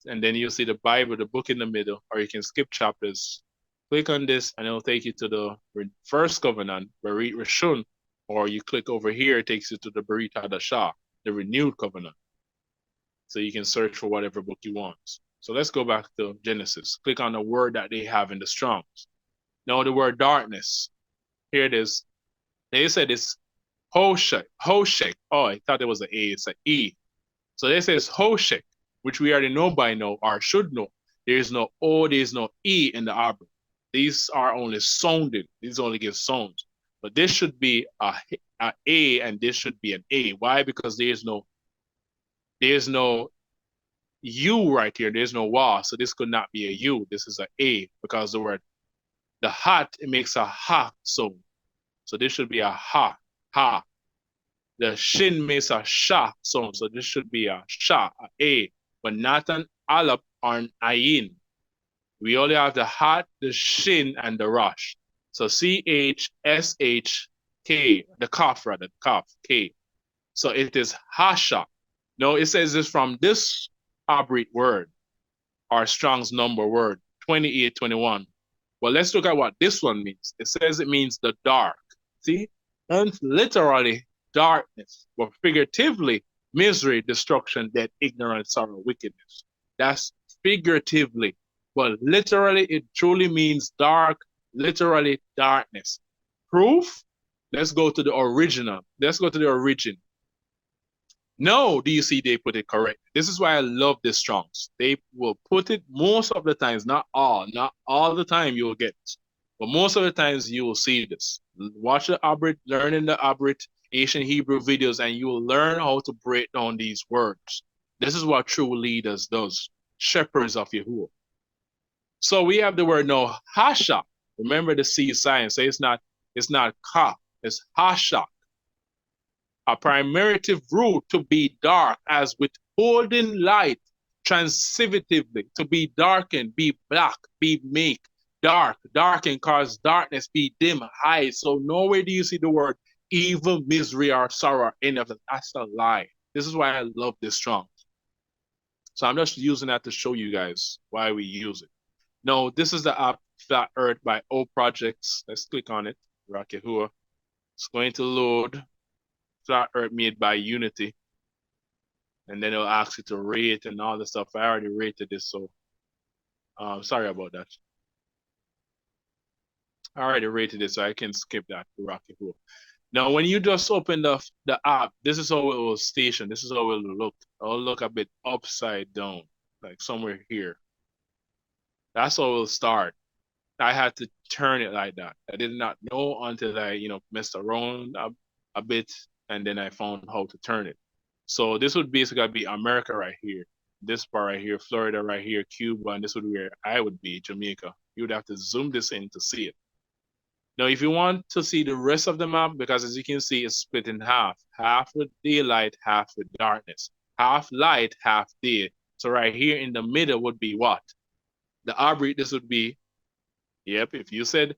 and then you'll see the Bible, the book in the middle, or you can skip chapters. Click on this, and it'll take you to the first covenant, Berit Rishon, or you click over here, it takes you to the Berit Hadashah, the renewed covenant. So you can search for whatever book you want. So let's go back to Genesis. Click on the word that they have in the Strongs. Now the word darkness, here it is. They said it's Hoshek. Oh, I thought it was an A, it's an E. So they say it's Hoshek, which we already know by now, or should know. There is no O, there is no E in the Abra. These are only sounded. These only give sounds. But this should be a A, and this should be an A. Why? Because there's no U right here. There's no wa, so this could not be a U. This is an A, because the hat, it makes a ha sound. So this should be a ha. The shin makes a sha sound, so this should be a sha, a, but not an alap or an ayin. We only have the hat, the shin, and the rush. So CHSHK, the kaf rather, kaf, K. So it is hasha. No, it says this from this Abrit word, or Strong's number word, 2821. Well, let's look at what this one means. It says it means the dark. See? And literally darkness, but figuratively misery, destruction, death, ignorance, sorrow, wickedness. That's figuratively, but literally it truly means dark, literally darkness. Proof? Let's go to the original. Let's go to the origin. No, do you see they put it correct? This is why I love the Strongs. They will put it most of the times, not all the time you will get it, but most of the times you will see this. Watch the Abrit, learn in the Abrit, Ancient Hebrew videos, and you will learn how to break down these words. This is what true leaders does, shepherds of Yahuwah. So we have the word no, hasha. Remember the C sign. Say it's not ka, it's hasha. A primative root, to be dark, as withholding light, transitively, to be darkened, be black, be make, dark, darken, cause darkness, be dim, hide. So nowhere do you see the word evil, misery, or sorrow, or any of that. That's a lie. This is why I love this strong. So I'm just using that to show you guys why we use it. No, this is the app Flat Earth by O Projects. Let's click on it. BARAK YAHUAH. It's going to load. Flat Earth made by Unity. And then it'll ask you to rate and all the stuff. I already rated this, so sorry about that. I already rated it, so I can skip that. BARAK YAHUAH. Now, when you just open the app, this is how it will station. This is how it will look. It'll look a bit upside down, like somewhere here. That's how it will start. I had to turn it like that. I did not know until I, messed around a bit, and then I found how to turn it. So this would basically be America right here. This part right here, Florida right here, Cuba, and this would be where I would be, Jamaica. You would have to zoom this in to see it. Now, if you want to see the rest of the map, because as you can see, it's split in half. Half with daylight, half with darkness. Half light, half day. So right here in the middle would be what? The arbitrary, this would be, yep, if you said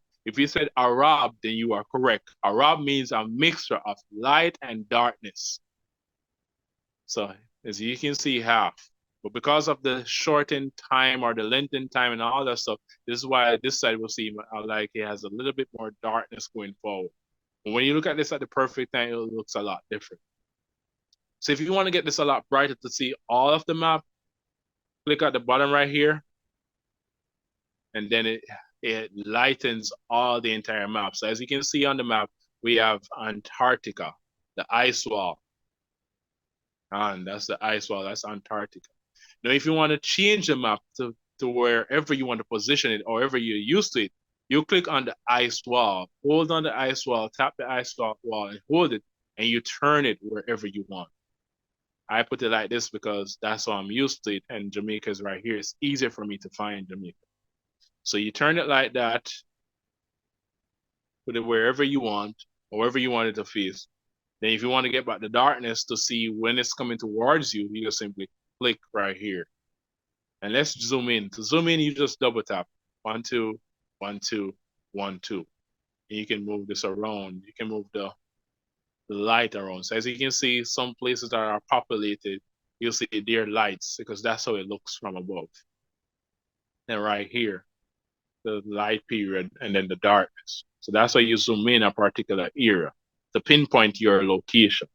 Arab, then you are correct. Arab means a mixture of light and darkness. So as you can see, half. But because of the shortened time or the lengthened time and all that stuff, this is why this side will seem like it has a little bit more darkness going forward. But when you look at this at the perfect time, it looks a lot different. So if you want to get this a lot brighter to see all of the map, click at the bottom right here, and then it lightens all the entire map. So as you can see on the map, we have Antarctica, the ice wall. And that's the ice wall, that's Antarctica. Now, if you want to change the map to wherever you want to position it, or wherever you're used to it, you click on the ice wall, hold on the ice wall, tap the ice wall and hold it, and you turn it wherever you want. I put it like this because that's how I'm used to it, and Jamaica is right here. It's easier for me to find Jamaica. So you turn it like that, put it wherever you want, or wherever you want it to face. Then if you want to get back the darkness to see when it's coming towards you, you just simply click right here. And let's zoom in. To zoom in, you just double tap. 1, 2, 1, 2, 1, 2. And you can move this around. You can move the light around. So as you can see, some places that are populated, you'll see their lights because that's how it looks from above. And right here, the light period and then the darkness. So that's why you zoom in a particular area to pinpoint your location.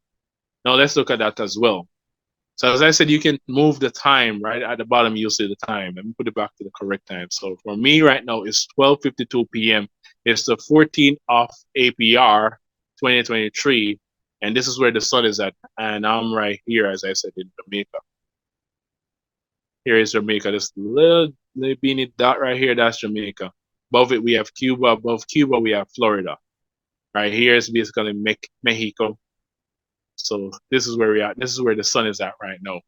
Now let's look at that as well. So as I said, you can move the time right at the bottom. You'll see the time. Let me put it back to the correct time. So for me right now, it's 12:52 p.m. It's the 14th of APR 2023, and this is where the sun is at. And I'm right here, as I said, in Jamaica. Here is Jamaica. This little beanie dot right here, that's Jamaica. Above it, we have Cuba. Above Cuba, we have Florida. Right here is basically Mexico. So this is where we are. This is where the sun is at right now.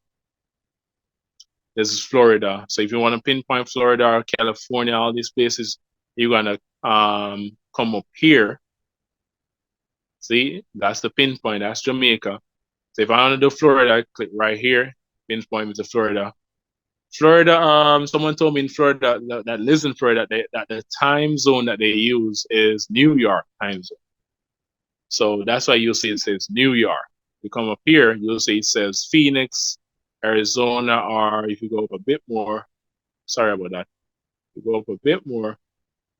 This is Florida. So if you want to pinpoint Florida or California, all these places, you're gonna come up here. See, that's the pinpoint. That's Jamaica. So if I want to do Florida, I click right here. Pinpoint me to Florida. Florida. Someone told me in Florida that lives in Florida that the time zone that they use is New York time zone. So that's why you'll see it says New York. You come up here, you'll see it says Phoenix, Arizona, or if you go up a bit more, sorry about that. If you go up a bit more,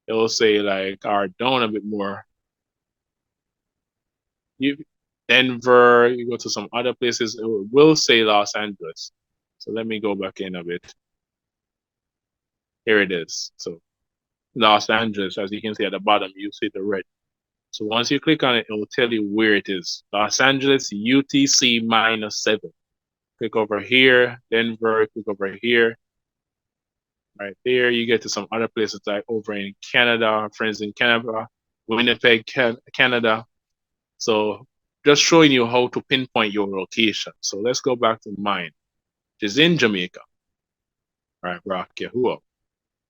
it'll say like, or down a bit more. Denver, you go to some other places, it will say Los Angeles. So let me go back in a bit. Here it is. So Los Angeles, as you can see at the bottom, you see the red. So once you click on it, it will tell you where it is. Los Angeles, UTC -7. Click over here, Denver, click over here. Right there, you get to some other places like over in Canada, friends in Canada, Winnipeg, Canada. So just showing you how to pinpoint your location. So let's go back to mine, which is in Jamaica. All right, YAHUAH.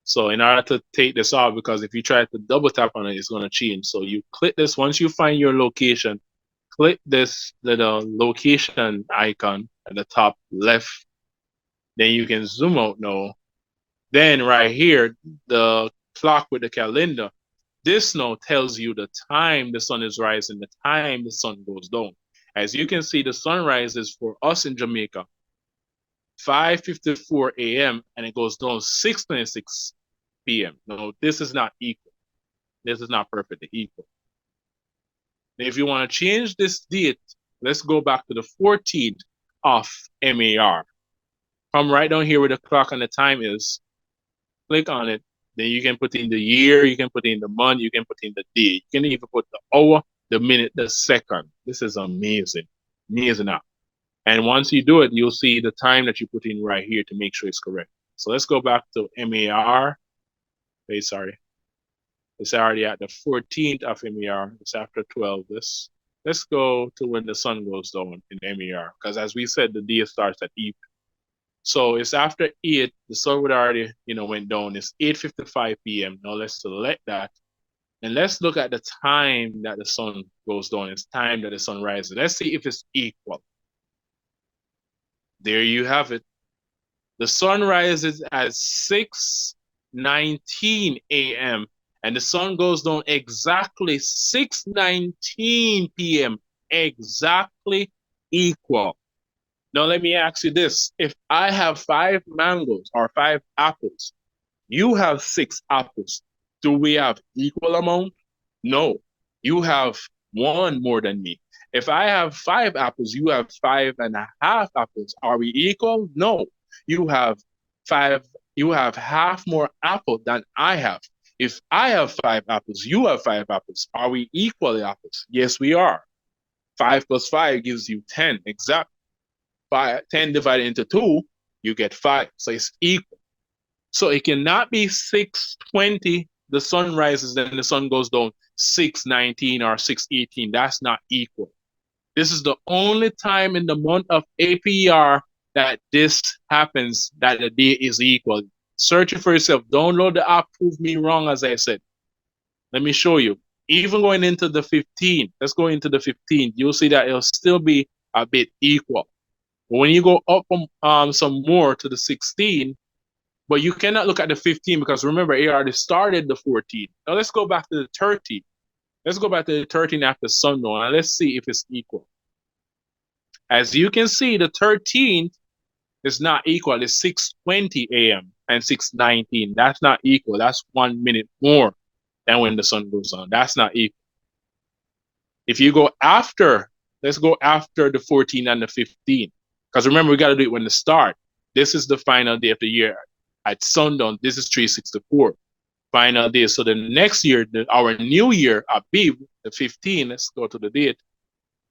So in order to take this off, because if you try to double tap on it, it's going to change. So you click this. Once you find your location, click this little location icon at the top left. Then you can zoom out now. Then right here, the clock with the calendar. This now tells you the time the sun is rising, the time the sun goes down. As you can see, the sun rises for us in Jamaica 5:54 a.m. and it goes down 6:26 p.m. No, this is not equal. This is not perfectly equal. Now, if you want to change this date, let's go back to the 14th of MAR. Come right down here where the clock and the time is. Click on it. Then you can put in the year, you can put in the month, you can put in the day. You can even put the hour, the minute, the second. This is amazing. Amazing app. And once you do it, you'll see the time that you put in right here to make sure it's correct. So let's go back to MAR. Wait, sorry. It's already at the 14th of MAR. It's after 12. Let's go to when the sun goes down in MAR. Because as we said, the day starts at evening. So it's after 8. The sun would already, went down. It's 8:55 p.m. Now let's select that. And let's look at the time that the sun goes down. It's time that the sun rises. Let's see if it's equal. There you have it. The sun rises at 6:19 a.m. and the sun goes down exactly 6:19 p.m. Exactly equal. Now let me ask you this. If I have 5 mangoes or 5 apples, you have 6 apples. Do we have equal amount? No. You have 1 more than me. If I have 5 apples, you have 5.5 apples. Are we equal? No. You have 5, you have half more apple than I have. If I have 5 apples, you have 5 apples. Are we equal apples? Yes, we are. 5 plus 5 gives you 10. Exact. 10 divided into 2, you get 5. So it's equal. So it cannot be 6:20, the sun rises, then the sun goes down 6:19 or 6:18. That's not equal. This is the only time in the month of APR that this happens, that the day is equal. Search it for yourself. Download the app, prove me wrong, as I said. Let me show you. Even going into the 15, let's go into the 15, you'll see that it'll still be a bit equal. But when you go up some more to the 16, but you cannot look at the 15 because remember, it already started the 14. Now let's go back to the 13. Let's go back to the 13 after sundown and let's see if it's equal. As you can see, the 13th is not equal. It's 6:20 a.m. and 6:19. That's not equal. That's 1 minute more than when the sun goes on. That's not equal. If you go after, let's go after the 14 and the 15. Because remember, we got to do it when the start. This is the final day of the year. At sundown, this is 364. Final day. So the next year, our new year, Abib, the 15, let's go to the date,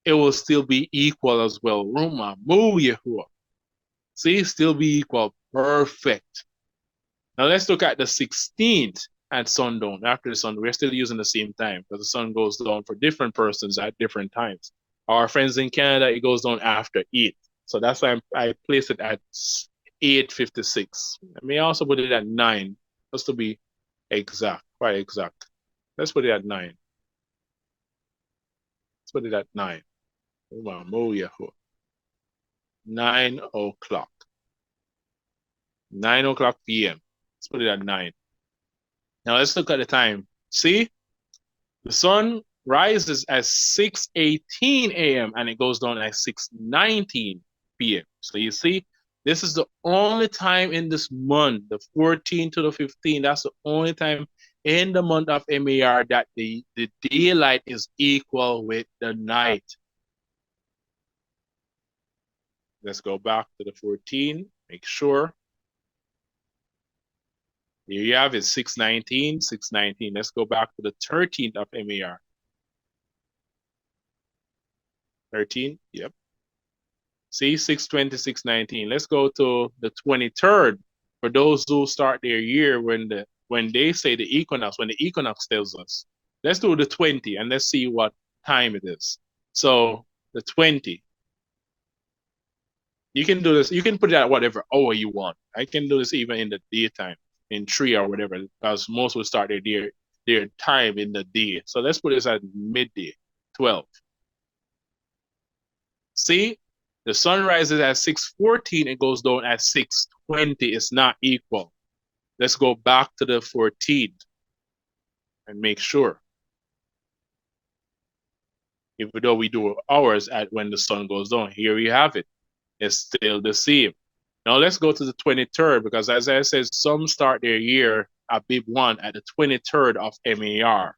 it will still be equal as well. Ruma, Yahuah. See, still be equal. Perfect. Now let's look at the 16th at sundown. After the sun, we're still using the same time because the sun goes down for different persons at different times. Our friends in Canada, it goes down after 8. So that's why I place it at 8:56. I may also put it at 9, just to be exact, quite exact. Let's put it at 9. Let's put it at 9. 9 o'clock. 9 o'clock p.m. Let's put it at 9. Now let's look at the time. See? The sun rises at 6:18 a.m. and it goes down at 6:19 p.m. So you see, this is the only time in this month, the 14th to the 15th, that's the only time in the month of MAR that the daylight is equal with the night. Let's go back to the 14, make sure. Here you have it, 6:19, 6:19. Let's go back to the 13th of MAR. 13, yep. See, 6:20, 6:19. Let's go to the 23rd. For those who start their year when they say the equinox, when the equinox tells us. Let's do the 20 and let's see what time it is. So the 20. You can do this. You can put it at whatever hour you want. I can do this even in the daytime, in 3 or whatever, because most will start their time in the day. So let's put this at midday, 12. See, the sun rises at 6:14. It goes down at 6:20. It's not equal. Let's go back to the 14th and make sure. Even though we do hours at when the sun goes down, here we have it. It's still the same. Now let's go to the 23rd because as I said, some start their year at Bib 1 at the 23rd of MAR.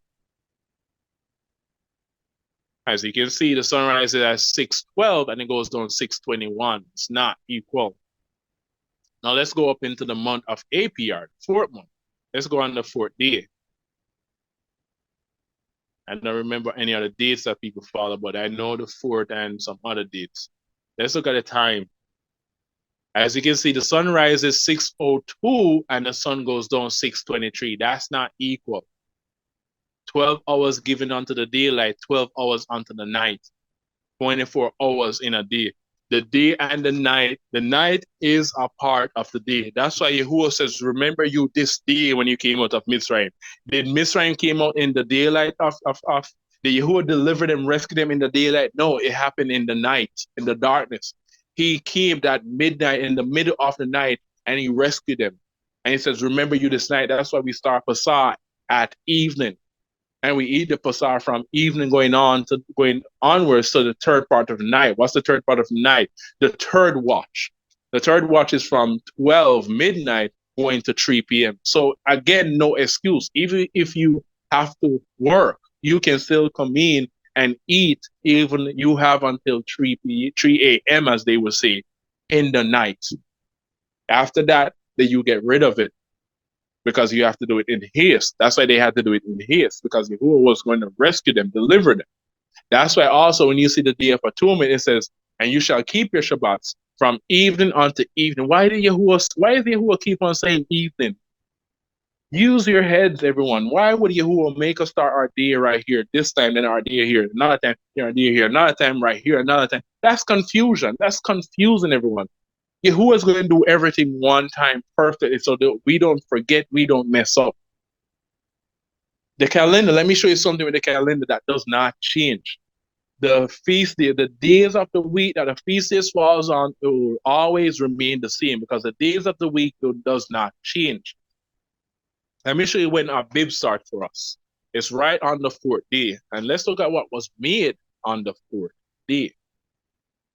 As you can see, the sun rises at 6:12 and it goes down 6:21. It's not equal. Now let's go up into the month of APR, the 4th month. Let's go on the 4th day. I don't remember any other dates that people follow, but I know the 4th and some other dates. Let's look at the time. As you can see, the sun rises 6:02 and the sun goes down 6:23. That's not equal. 12 hours given onto the daylight, 12 hours onto the night, 24 hours in a day. The day and the night. The night is a part of the day. That's why Yahuwah says, remember you this day when you came out of Mitzrayim. Did Mitzrayim came out in the daylight of did Yahuwah deliver them, rescue them in the daylight? No, it happened in the night, in the darkness. He came that midnight, in the middle of the night, and he rescued them. And he says, remember you this night. That's why we start Passah at evening. And we eat the Passah from evening going onwards to the third part of the night. What's the third part of the night? The third watch. The third watch is from 12 midnight going to 3 p.m. So again, no excuse. Even if you have to work, you can still come in and eat. Even you have until 3 a.m. as they would say in the night. After that, then you get rid of it, because you have to do it in haste. That's why they had to do it in haste, because Yahuwah was going to rescue them, deliver them. That's why also when you see the Day of Atonement, it says, and you shall keep your Shabbats from evening unto evening. Why does Yahuwah keep on saying evening? Use your heads, everyone. Why would Yahuwah make us start our day right here, this time, then our day here, another time, then our day here, another time right here, another time? That's confusion. That's confusing, everyone. Yahuwah is going to do everything one time perfectly so that we don't forget, we don't mess up. The calendar, let me show you something with the calendar that does not change. The feast day, the days of the week that the feast days falls on, it will always remain the same, because the days of the week does not change. Let me show you when our bib starts for us. It's right on the 4th day. And let's look at what was made on the 4th day.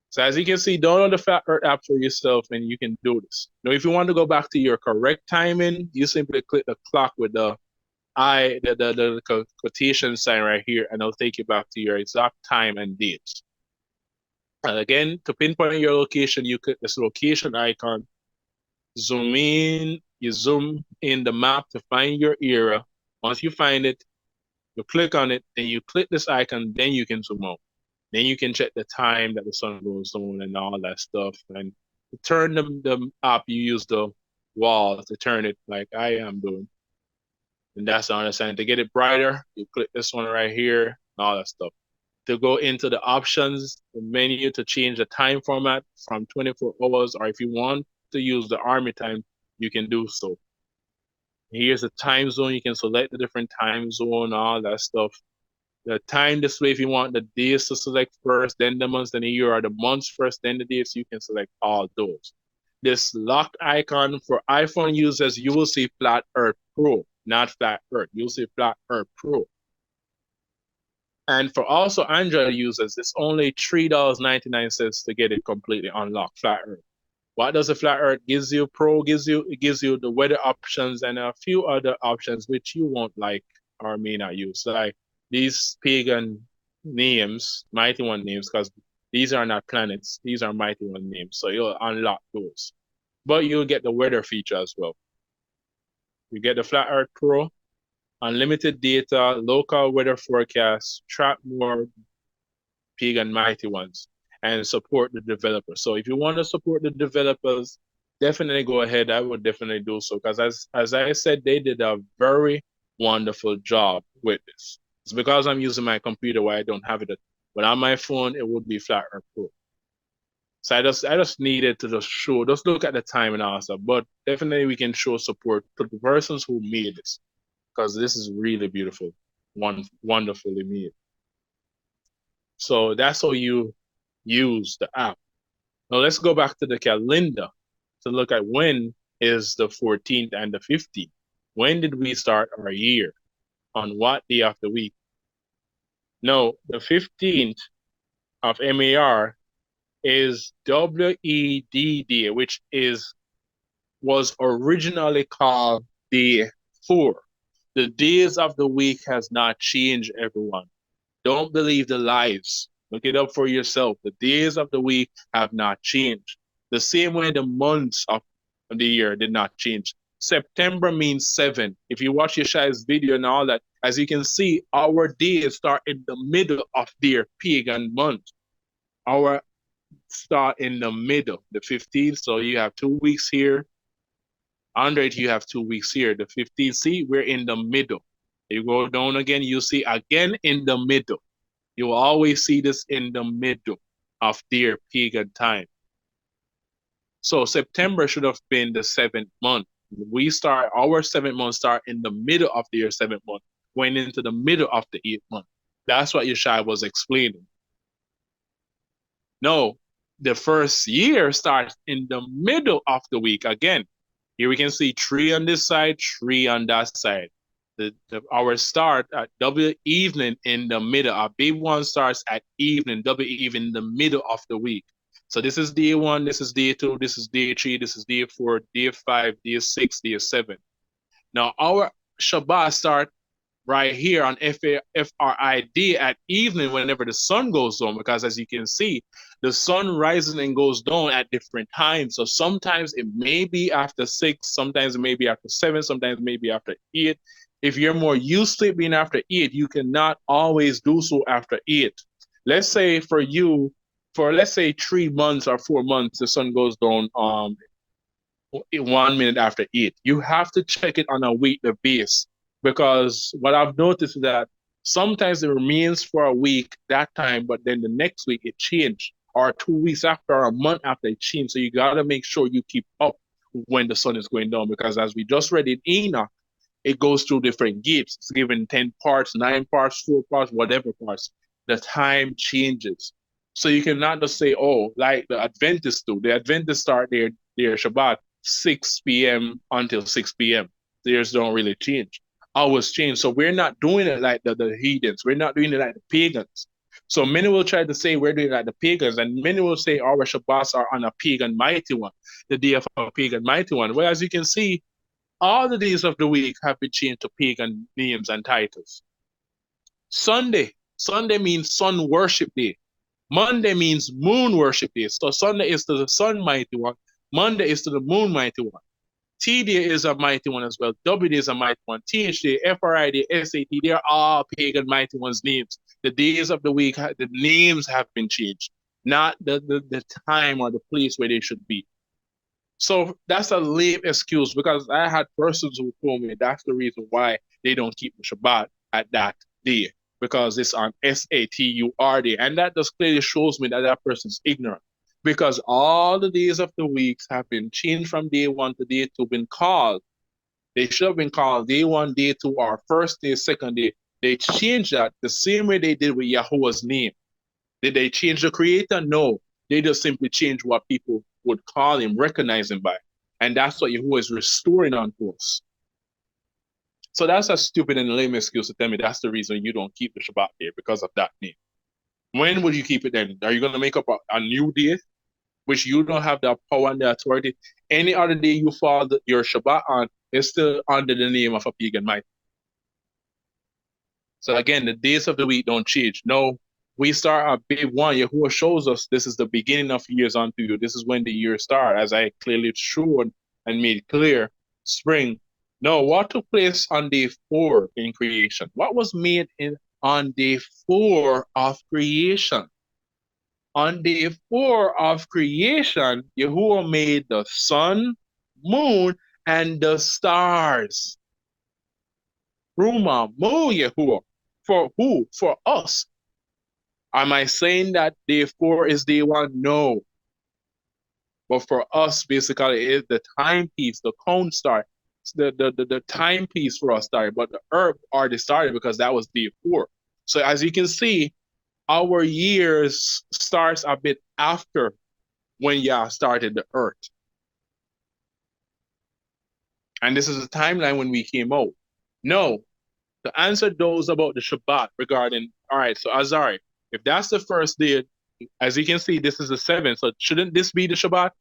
So as you can see, download the Flat Earth app for yourself and you can do this. Now, if you want to go back to your correct timing, you simply click the clock with the quotation sign right here, and it'll take you back to your exact time and date. And again, to pinpoint your location, you click this location icon, zoom in, you zoom in the map to find your area. Once you find it, you click on it, then you click this icon, then you can zoom out. Then you can check the time that the sun goes down and all that stuff. And to turn the app, you use the wall to turn it like I am doing. And that's the understanding. To get it brighter, you click this one right here and all that stuff. To go into the options, the menu to change the time format from 24 hours, or if you want to use the army time, you can do so. Here's the time zone. You can select the different time zone, all that stuff. The time display, if you want the days to select first, then the months, then the year, or the months first, then the days, you can select all those. This locked icon for iPhone users, you will see Flat Earth Pro, not Flat Earth. You'll see Flat Earth Pro. And for also Android users, it's only $3.99 to get it completely unlocked, Flat Earth. What does the Flat Earth gives you? Pro gives you the weather options and a few other options which you won't like or may not use. Like these pagan names, Mighty One names, because these are not planets, these are Mighty One names. So you'll unlock those. But you'll get the weather feature as well. You get the Flat Earth Pro, unlimited data, local weather forecasts, track more pagan Mighty Ones, and support the developers. So if you want to support the developers, definitely go ahead. I would definitely do so, because as I said, they did a very wonderful job with this. It's because I'm using my computer where I don't have it, but on my phone it would be Flat Earth Pro. So I just needed to just look at the time and all stuff. But definitely we can show support to the persons who made this, because this is really beautiful, wonderfully made. So that's how you use the app. Now let's go back to the calendar to look at when is the 14th and the 15th. When did we start our year? On what day of the week? No, the 15th of MAR is WED, which was originally called Day 4. The days of the week has not changed, everyone. Don't believe the lies. Look it up for yourself. The days of the week have not changed. The same way the months of the year did not change. September means 7. If you watch YAHSHA'S video and all that, as you can see, our days start in the middle of their pagan month. Our start in the middle, the 15th. So you have 2 weeks here. Under it, you have 2 weeks here. The 15th, see, we're in the middle. You go down again, you see again in the middle. You will always see this in the middle. of their pagan time. So September should have been the 7th month. Our 7th month start in the middle of their 7th month, going into the middle of the 8th month. That's what Yeshua was explaining. No, the first year starts in the middle of the week. Again, here we can see 3 on this side, 3 on that side. Our start at double evening in the middle. Our big one starts at evening, double evening in the middle of the week. So this is day 1, this is day 2, this is day 3, this is day 4, day 5, day 6, day 7. Now our Shabbat start right here on FRID at evening whenever the sun goes down, because as you can see, the sun rises and goes down at different times. So sometimes it may be after 6, sometimes it may be after 7, sometimes it may be after 8. If you're more used to it being after 8, you cannot always do so after 8. Let's say for you, for let's say 3 months or 4 months, the sun goes down 1 minute after 8. You have to check it on a weekly basis, because what I've noticed is that sometimes it remains for a week that time, but then the next week it changed, or 2 weeks after, or a month after it changed. So you got to make sure you keep up when the sun is going down, because as we just read in Enoch, it goes through different gates. It's given 10 parts, 9 parts, 4 parts, whatever parts. The time changes. So you cannot just say, oh, like the Adventists do. The Adventists start their Shabbat 6 p.m. until 6 p.m. Theirs don't really change. Ours change. So we're not doing it like the heathens. We're not doing it like the pagans. So many will try to say we're doing it like the pagans, and many will say our Shabbats are on a pagan mighty one, the day of a pagan mighty one. Well, as you can see, all the days of the week have been changed to pagan names and titles. Sunday means sun worship day. Monday means moon worship day. So Sunday is to the sun mighty one. Monday is to the moon mighty one. T-Day is a mighty one as well. W-Day is a mighty one. T-H-Day, F-R-I-D, S-A-T, they're all pagan mighty ones' names. The days of the week, the names have been changed, not the time or the place where they should be. So that's a lame excuse, because I had persons who told me that's the reason why they don't keep the Shabbat at that day, because it's on Saturday. And that just clearly shows me that that person's ignorant, because all the days of the weeks have been changed from day 1 to day 2, been called. They should have been called day 1, day 2, or first day, second day. They changed that the same way they did with Yahuwah's name. Did they change the creator? No. They just simply changed what people would call him, recognize him by. And that's what Yahuwah is restoring unto us. So that's a stupid and lame excuse to tell me that's the reason you don't keep the Shabbat there, because of that name. When would you keep it then? Are you going to make up a new day, which you don't have the power and the authority? Any other day you fall your Shabbat on is still under the name of a pagan might. So again, the days of the week don't change. No, we start on big 1. Yahuwah shows us this is the beginning of years unto you. This is when the year starts, as I clearly showed and made clear. Spring. No, what took place on day 4 in creation? What was made on day 4 of creation? On day 4 of creation, Yahuwah made the sun, moon, and the stars. Ruma, Mo Yahuwah. For who? For us. Am I saying that day 4 is day 1? No. But for us, basically, it's the timepiece, the count start, the timepiece for us started. But the earth already started, because that was day 4. So as you can see, our years starts a bit after when Yah started the earth. And this is the timeline when we came out. No. To answer those about the Shabbat regarding, all right, so Azari, if that's the first day, as you can see, this is the 7th. So shouldn't this be the Shabbat?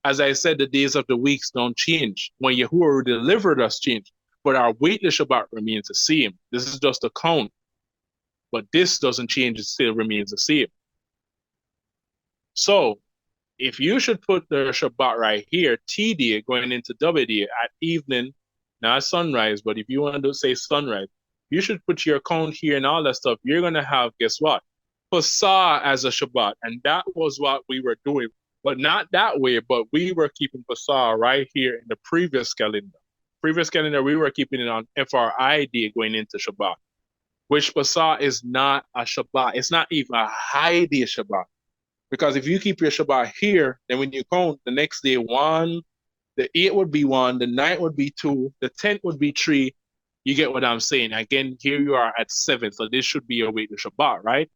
As I said, the days of the weeks don't change. When Yahuwah delivered us change, but our weekly Shabbat remains the same. This is just a count. But this doesn't change, it still remains the same. So if you should put the Shabbat right here, T-Day going into W-Day at evening, not sunrise, but if you want to say sunrise, you should put your count here and all that stuff. You're going to have, guess what? Pasah as a Shabbat. And that was what we were doing. But not that way, but we were keeping Pasah right here in the previous calendar. Previous calendar, we were keeping it on FRID going into Shabbat, which Pasah is not a Shabbat. It's not even a high day Shabbat. Because if you keep your Shabbat here, then when you count the next day, 1, the 8 would be 1, the 9 would be 2, the 10 would be 3. You get what I'm saying? Again, here you are at 7, so this should be your weekly Shabbat, right?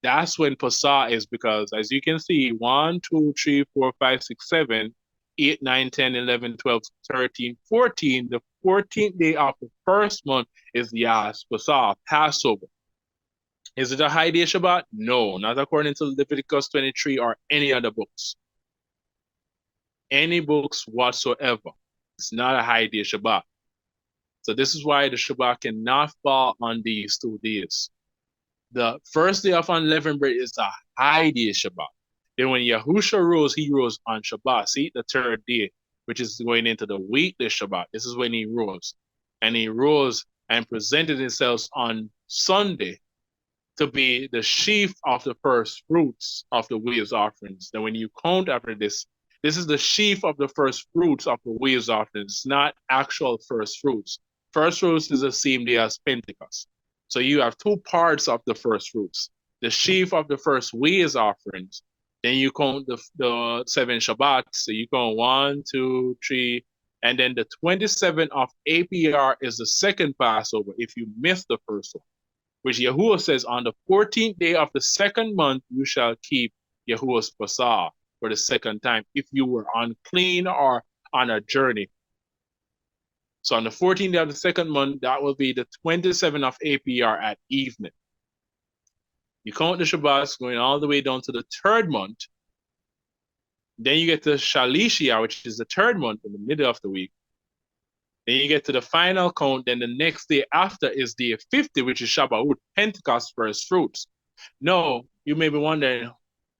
That's when Pasah is, because as you can see, 1, 2, 3, 4, 5, 6, 7, 8, 9, 10, 11, 12, 13, 14. The 14th day of the first month is Yah's Pasah, Passover. Is it a high day Shabbat? No, not according to Leviticus 23 or any other books. Any books whatsoever. It's not a high day Shabbat. So this is why the Shabbat cannot fall on these 2 days. The first day of unleavened bread is a high day Shabbat. Then when Yahusha rose, he rose on Shabbat. See, the 3rd day, which is going into the weekly Shabbat. This is when he rose. And he rose and presented himself on Sunday to be the sheaf of the first fruits of the waves offerings. Then when you count after this, this is the sheaf of the first fruits of the waves offerings, not actual first fruits. First fruits is the same day as Pentecost. So you have 2 parts of the first fruits. The sheaf of the first waves offerings. Then you count the 7 Shabbats. So you count 1, 2, 3, and then the 27th of APR is the second Passover if you miss the first one, which Yahuwah says, on the 14th day of the second month, you shall keep Yahuwah's Pasah for the second time if you were unclean or on a journey. So on the 14th day of the second month, that will be the 27th of APR at evening. You count the Shabbats going all the way down to the 3rd month. Then you get to Shalishiyah, which is the 3rd month in the middle of the week. Then you get to the final count. Then the next day after is day 50, which is Shabbat, Pentecost first fruits. No, you may be wondering,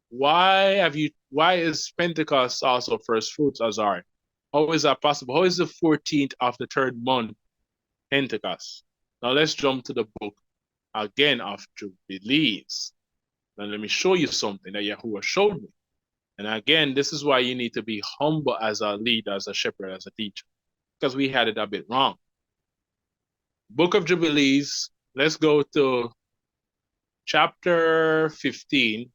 why is Pentecost also first fruits, Azar? How is that possible? How is the 14th of the 3rd month Pentecost? Now let's jump to the book again of Jubilees. Now let me show you something that Yahuwah showed me. And again, this is why you need to be humble as a leader, as a shepherd, as a teacher, because we had it a bit wrong. Book of Jubilees, let's go to chapter 15.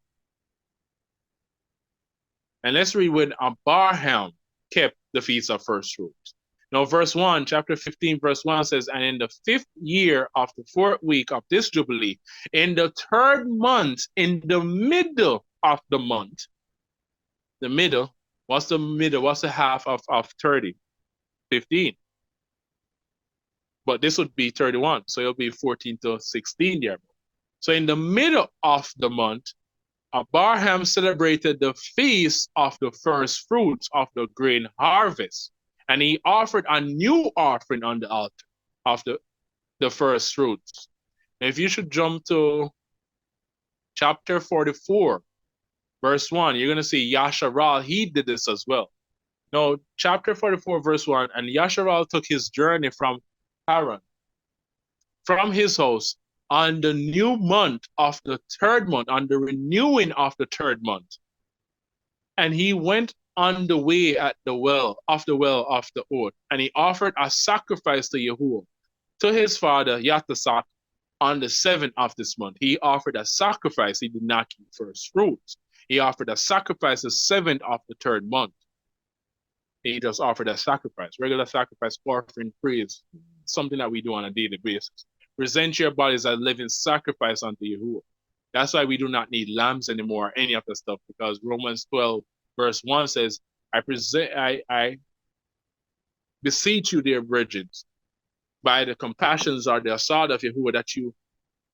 And let's read when Abraham kept the feast of first fruits. Now, verse 1, chapter 15, verse 1 says, and in the 5th year of the 4th week of this Jubilee, in the 3rd month, in the middle of the month, the middle, what's the middle? What's the half of 30? 15. But this would be 31, so it'll be 14 to 16 there. So in the middle of the month, Abraham celebrated the feast of the first fruits of the grain harvest, and he offered a new offering on the altar of the first fruits. Now, if you should jump to chapter 44, verse 1, you're going to see Yasharal, he did this as well. Now, chapter 44, verse 1, and Yasharal took his journey from Haran, from his house, on the new month of the 3rd month, on the renewing of the 3rd month. And he went on the way at the well of the oath, and he offered a sacrifice to Yahuwah, to his father, Yatasak, on the 7th of this month. He offered a sacrifice. He did not keep first fruits. He offered a sacrifice the 7th of the 3rd month. He just offered a sacrifice, regular sacrifice, offering praise, something that we do on a daily basis. Present your bodies as a living sacrifice unto Yahuwah. That's why we do not need lambs anymore, any of the stuff, because Romans 12, verse 1 says, I beseech you, dear virgins, by the compassions or the assault of Yahuwah, that you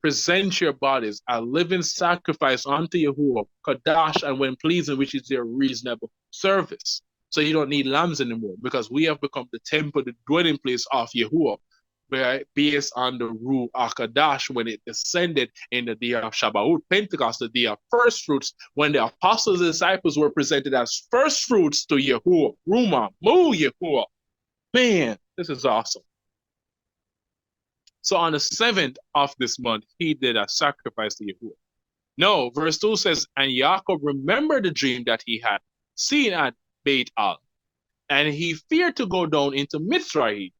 present your bodies a living sacrifice unto Yahuwah, Kadash, and when pleasing, which is their reasonable service. So you don't need lambs anymore, because we have become the temple, the dwelling place of Yahuwah, based on the rule of Kadash when it descended in the day of Shabbat, Pentecost, the day of first fruits, when the apostles and disciples were presented as first fruits to Yahuwah. Ruma, Mu Yahuwah. Man, this is awesome. So on the 7th of this month, he did a sacrifice to Yahuwah. No, verse 2 says, and Yaakov remembered the dream that he had seen at Beit Al, and he feared to go down into Mitzrayim.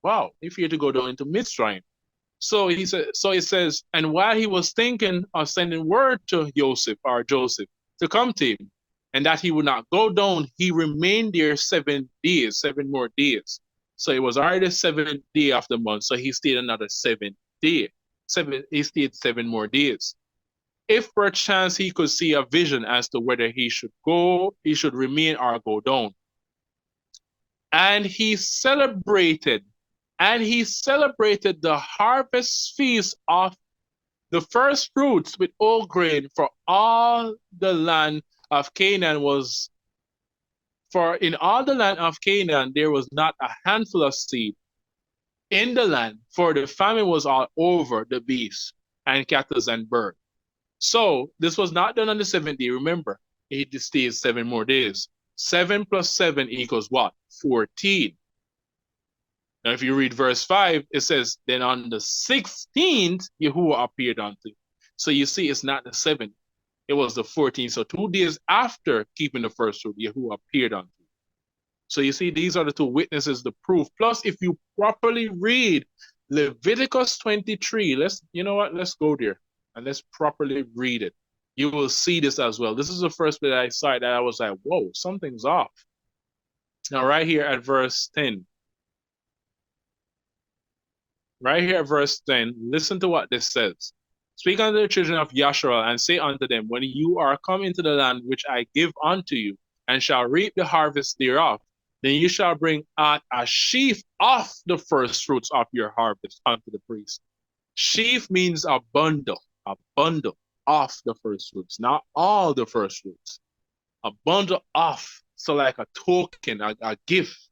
Wow, he feared to go down into Mitzrayim. So he said, so it says, and while he was thinking of sending word to Joseph to come to him, and that he would not go down, he remained there 7 days, 7 more days. So it was already the 7th day of the month. So he stayed another 7 day. He stayed 7 more days. If perchance he could see a vision as to whether he should go, he should remain or go down. And he celebrated the harvest feast of the first fruits with all grain, for all the land of Canaan was, for in all the land of Canaan there was not a handful of seed in the land, for the famine was all over the beasts and cattle and birds. So this was not done on the 7th day. Remember, it stays 7 more days. 7 plus 7 equals what? 14. Now, if you read verse 5, it says, then on the 16th, Yahuwah appeared unto you. So you see, it's not the 7th. It was the 14th. So 2 days after keeping the first fruit, Yahuwah appeared unto you. So you see, these are the 2 witnesses, the proof. Plus, if you properly read Leviticus 23, let's go there and let's properly read it. You will see this as well. This is the first bit I saw that I was like, whoa, something's off. Now, right here at verse 10. Right here at verse 10, listen to what this says. Speak unto the children of Yasharal and say unto them, when you are come into the land which I give unto you, and shall reap the harvest thereof, then you shall bring out a sheaf of the first fruits of your harvest unto the priest. Sheaf means a bundle of the first fruits, not all the first fruits. A bundle of, so like a token, a gift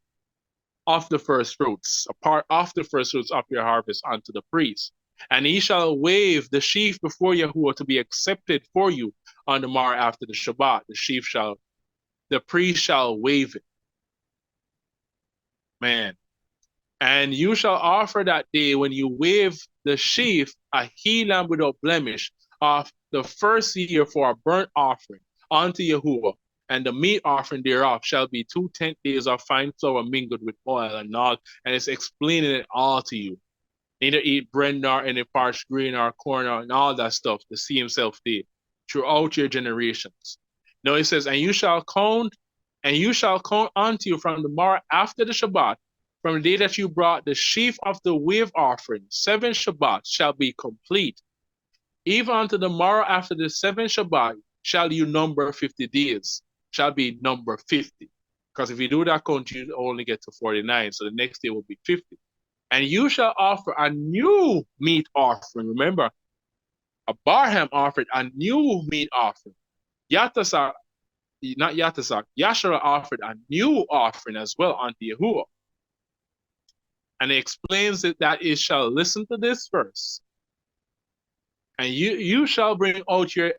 of the first fruits, a part of the first fruits of your harvest unto the priest. And he shall wave the sheaf before Yahuwah to be accepted for you on the morrow after the Shabbat. The priest shall wave it. Man. And you shall offer that day when you wave the sheaf a he lamb without blemish of the first year for a burnt offering unto Yahuwah. And the meat offering thereof shall be 2 tenth days of fine flour mingled with oil and all. And it's explaining it all to you. Neither eat bread nor any parched grain or corn or and all that stuff to see himself did throughout your generations. Now it says, and you shall count unto you from the morrow after the Shabbat, from the day that you brought the sheaf of the wave offering, 7 Shabbats shall be complete. Even unto the morrow after the 7th Shabbat shall you number 50 days, shall be number 50. Because if you do that count, you only get to 49. So the next day will be 50. And you shall offer a new meat offering. Remember, Abraham offered a new meat offering. Yahshua offered a new offering as well unto Yahuwah. And he explains it that it shall, listen to this verse. And you shall bring out your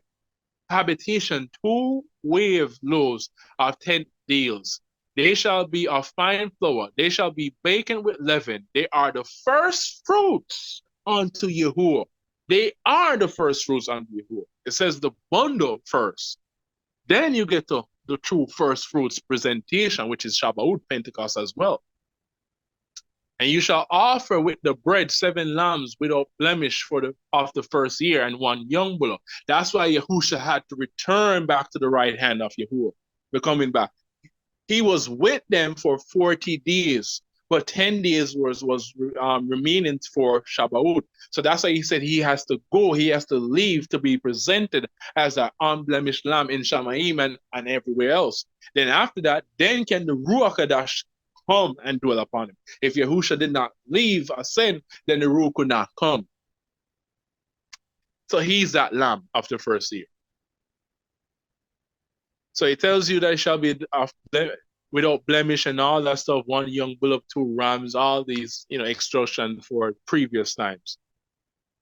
habitation 2 wave loaves of 10 deals. They shall be of fine flour. They shall be baken with leaven. They are the first fruits unto Yahuwah. They are the first fruits unto Yahuwah. It says the bundle first. Then you get to the true first fruits presentation, which is Shabbat Pentecost as well. And you shall offer with the bread 7 lambs without blemish of the first year and 1 young bullock. That's why Yahusha had to return back to the right hand of Yahuwah. We're coming back. He was with them for 40 days, but 10 days was remaining for Shabbat. So that's why he said he has to go, he has to leave to be presented as an unblemished lamb in Shamaim and everywhere else. Then after that, then can the Ruach Hadash come and dwell upon him. If Yahusha did not leave, ascend, then the Ruach could not come. So he's that lamb of the first year. So it tells you that it shall be without blemish and all that stuff, 1 young bull of 2 rams, all these, instructions for previous times.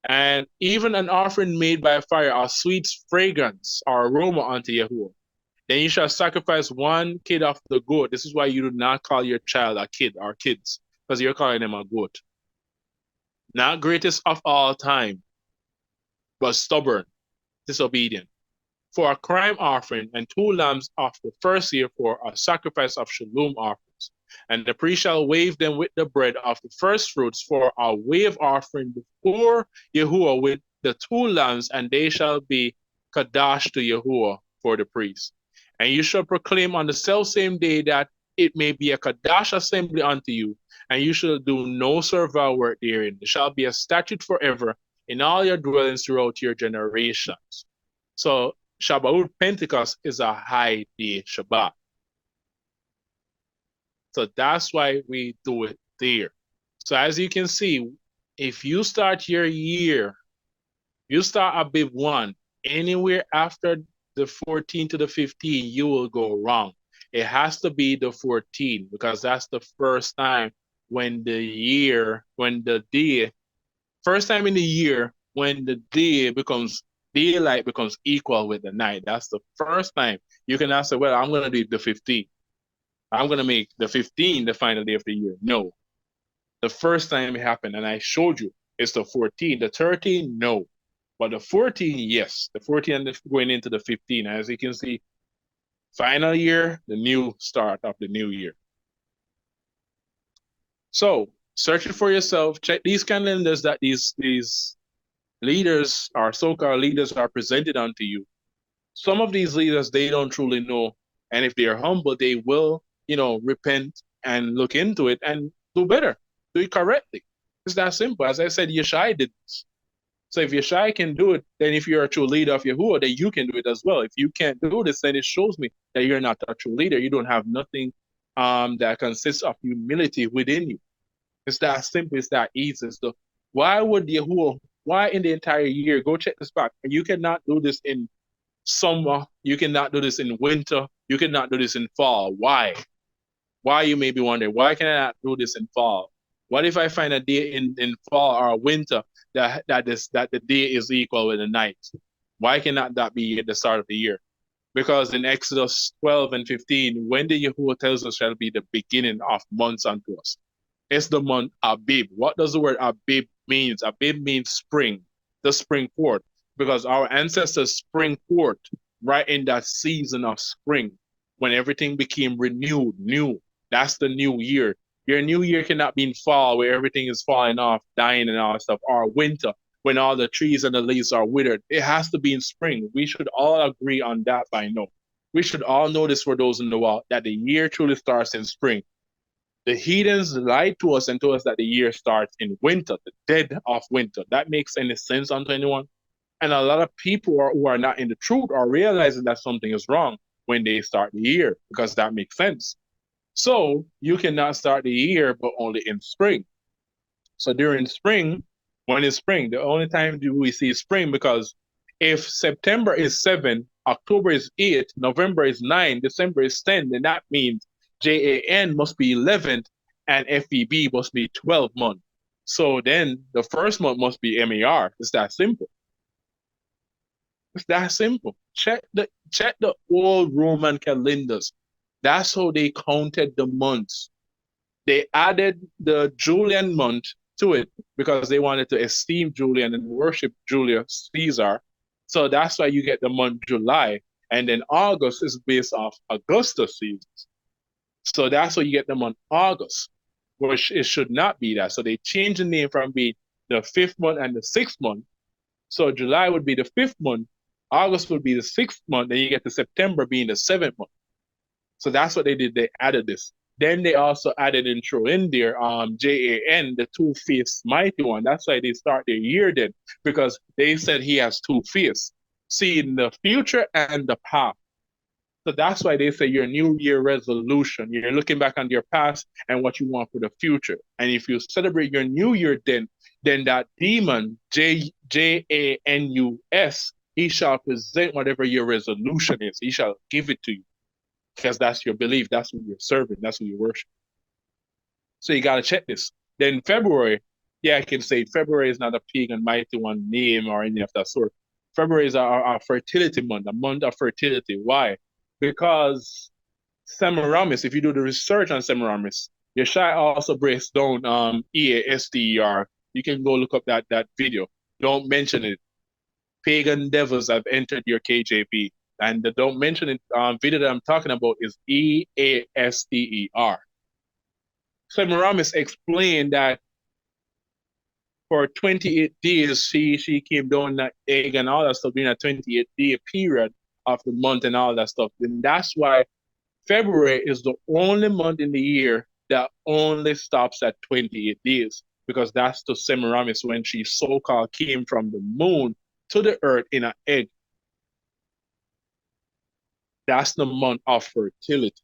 And even an offering made by fire, a sweet fragrance or aroma unto Yahuwah. Then you shall sacrifice 1 kid of the goat. This is why you do not call your child a kid or kids, because you're calling them a goat. Not greatest of all time, but stubborn, disobedient. For a crime offering, and 2 lambs of the first year for a sacrifice of shalom offerings. And the priest shall wave them with the bread of the first fruits for a wave offering before Yahuwah with the two lambs, and they shall be Kadash to Yahuwah for the priest. And you shall proclaim on the selfsame day that it may be a Kadash assembly unto you, and you shall do no servile work therein. It shall be a statute forever in all your dwellings throughout your generations. So Shabbat Pentecost is a high day Shabbat. So that's why we do it there. So as you can see, if you start your year, you start a big one, anywhere after the 14 to the 15, you will go wrong. It has to be the 14 because that's the first time when the day, first time in the year when the day becomes, daylight becomes equal with the night. That's the first time you can ask, well, I'm going to do the 15. I'm going to make the 15 the final day of the year. No. The first time it happened, and I showed you, it's the 14. The 13, no. But the 14, yes. The 14 and going into the 15. As you can see, final year, the new start of the new year. So, search it for yourself. Check these calendars that these leaders, our so-called leaders, are presented unto you. Some of these leaders, they don't truly know. And if they are humble, they will, repent and look into it and do better. Do it correctly. It's that simple. As I said, YAHSHA did this. So if YAHSHA can do it, then if you're a true leader of Yahuwah, then you can do it as well. If you can't do this, then it shows me that you're not a true leader. You don't have nothing that consists of humility within you. It's that simple. It's that easy. So why would Yahuwah, why in the entire year, go check this back, and you cannot do this in summer, you cannot do this in winter, you cannot do this in fall. Why? Why, you may be wondering, why can I not do this in fall? What if I find a day in fall or winter that the day is equal with the night? Why cannot that be at the start of the year? Because in Exodus 12 and 15, when the Yahuwah tells us shall be the beginning of months unto us. It's the month Abib. What does the word Abib means? Abib means spring, the spring forth. Because our ancestors spring forth right in that season of spring when everything became renewed, new. That's the new year. Your new year cannot be in fall where everything is falling off, dying and all that stuff, or winter when all the trees and the leaves are withered. It has to be in spring. We should all agree on that by now. We should all know this for those in the world, that the year truly starts in spring. The heathens lied to us and told us that the year starts in winter, the dead of winter. That makes any sense unto anyone? And a lot of people who are not in the truth are realizing that something is wrong when they start the year, because that makes sense. So you cannot start the year, but only in spring. So during spring, when it's spring, the only time do we see spring, because if September is 7, October is 8, November is 9, December is 10, then that means JAN must be 11 and FEB must be 12 months. So then the first month must be MAR. It's that simple. It's that simple. Check the old Roman calendars. That's how they counted the months. They added the Julian month to it because they wanted to esteem Julian and worship Julius Caesar. So that's why you get the month July. And then August is based off Augustus Caesar. So that's why you get the month August, which it should not be that. So they changed the name from being the 5th month and the 6th month. So July would be the 5th month, August would be the 6th month, then you get to September being the 7th month. So that's what they did. They added this. Then they also added in there, JAN, the two-faced mighty one. That's why they start their year then, because they said he has two faces, seeing the future and the past. So that's why they say your New Year resolution. You're looking back on your past and what you want for the future. And if you celebrate your New Year, then that demon, JANUS, he shall present whatever your resolution is. He shall give it to you. Because that's your belief. That's who you're serving. That's who you worship. So you got to check this. Then February, I can say February is not a pagan mighty one name or any of that sort. February is our fertility month, a month of fertility. Why? Because Semiramis, if you do the research on Semiramis, YAHSHA also breaks down EASTER. You can go look up that video. Don't mention it. Pagan devils have entered your KJP. And the don't mention it video that I'm talking about is EASTER. Semiramis explained that for 28 days, she came down that egg and all that stuff during a 28-day period of the month and all that stuff. And that's why February is the only month in the year that only stops at 28 days, because that's the Semiramis when she so-called came from the moon to the earth in an egg. That's the month of fertility.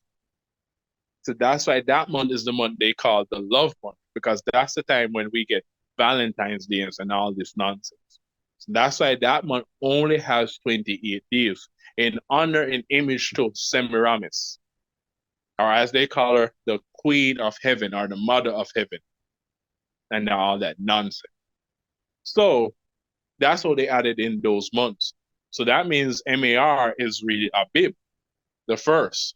So that's why that month is the month they call the love month, because that's the time when we get Valentine's Day and all this nonsense. So that's why that month only has 28 days in honor and image to Semiramis, or as they call her, the Queen of Heaven or the Mother of Heaven, and all that nonsense. So that's what they added in those months. So that means MAR is really Abib, the first.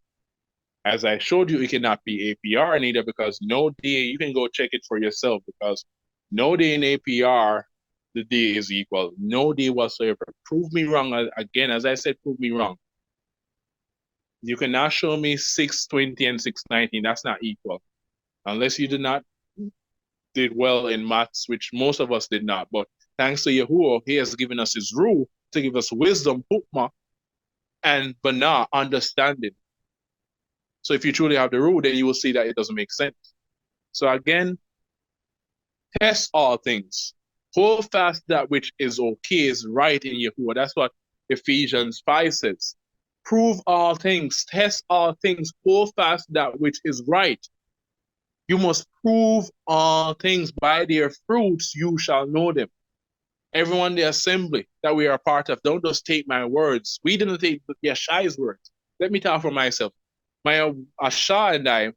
As I showed you, it cannot be APR neither, because no day, you can go check it for yourself, because no day in APR, the day is equal. No day whatsoever. Prove me wrong. Again, as I said, prove me wrong. You cannot show me 620 and 619. That's not equal. Unless you did well in maths, which most of us did not. But thanks to Yahuwah, he has given us his rule to give us wisdom, hukmah, and bana, understanding. So if you truly have the rule, then you will see that it doesn't make sense. So again, test all things. Hold fast that which is okay, is right in Yahuwah. That's what Ephesians 5 says. Prove all things, test all things, hold fast that which is right. You must prove all things. By their fruits you shall know them. Everyone in the assembly that we are part of, don't just take my words. We didn't take YAHSHA'S words. Let me talk for myself. My Asha and I,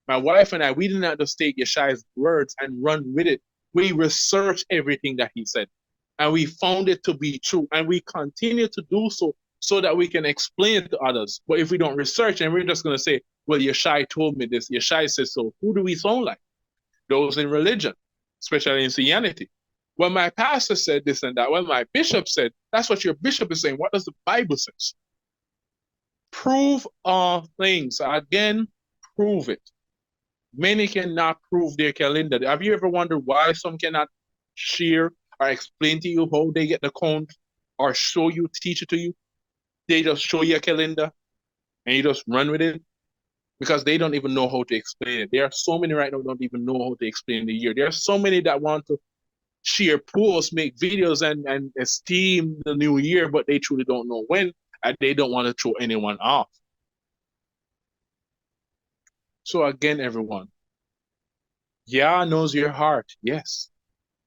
my wife and I, we did not just take YAHSHA'S words and run with it. We researched everything that he said, and we found it to be true, and we continue to do so that we can explain it to others. But if we don't research and we're just going to say, well, YAHSHA told me this, YAHSHA says so, who do we sound like? Those in religion, especially in Christianity. Well, my pastor said this and that. Well, my bishop said, that's what your bishop is saying. What does the Bible say? Prove all things. Again, prove it. Many cannot prove their calendar. Have you ever wondered why some cannot share or explain to you how they get the count or show you, teach it to you? They just show you a calendar and you just run with it because they don't even know how to explain it. There are so many right now who don't even know how to explain the year. There are so many that want to share posts, make videos, and esteem the new year, but they truly don't know when, and they don't want to throw anyone off. So again, everyone, Yah knows your heart, yes.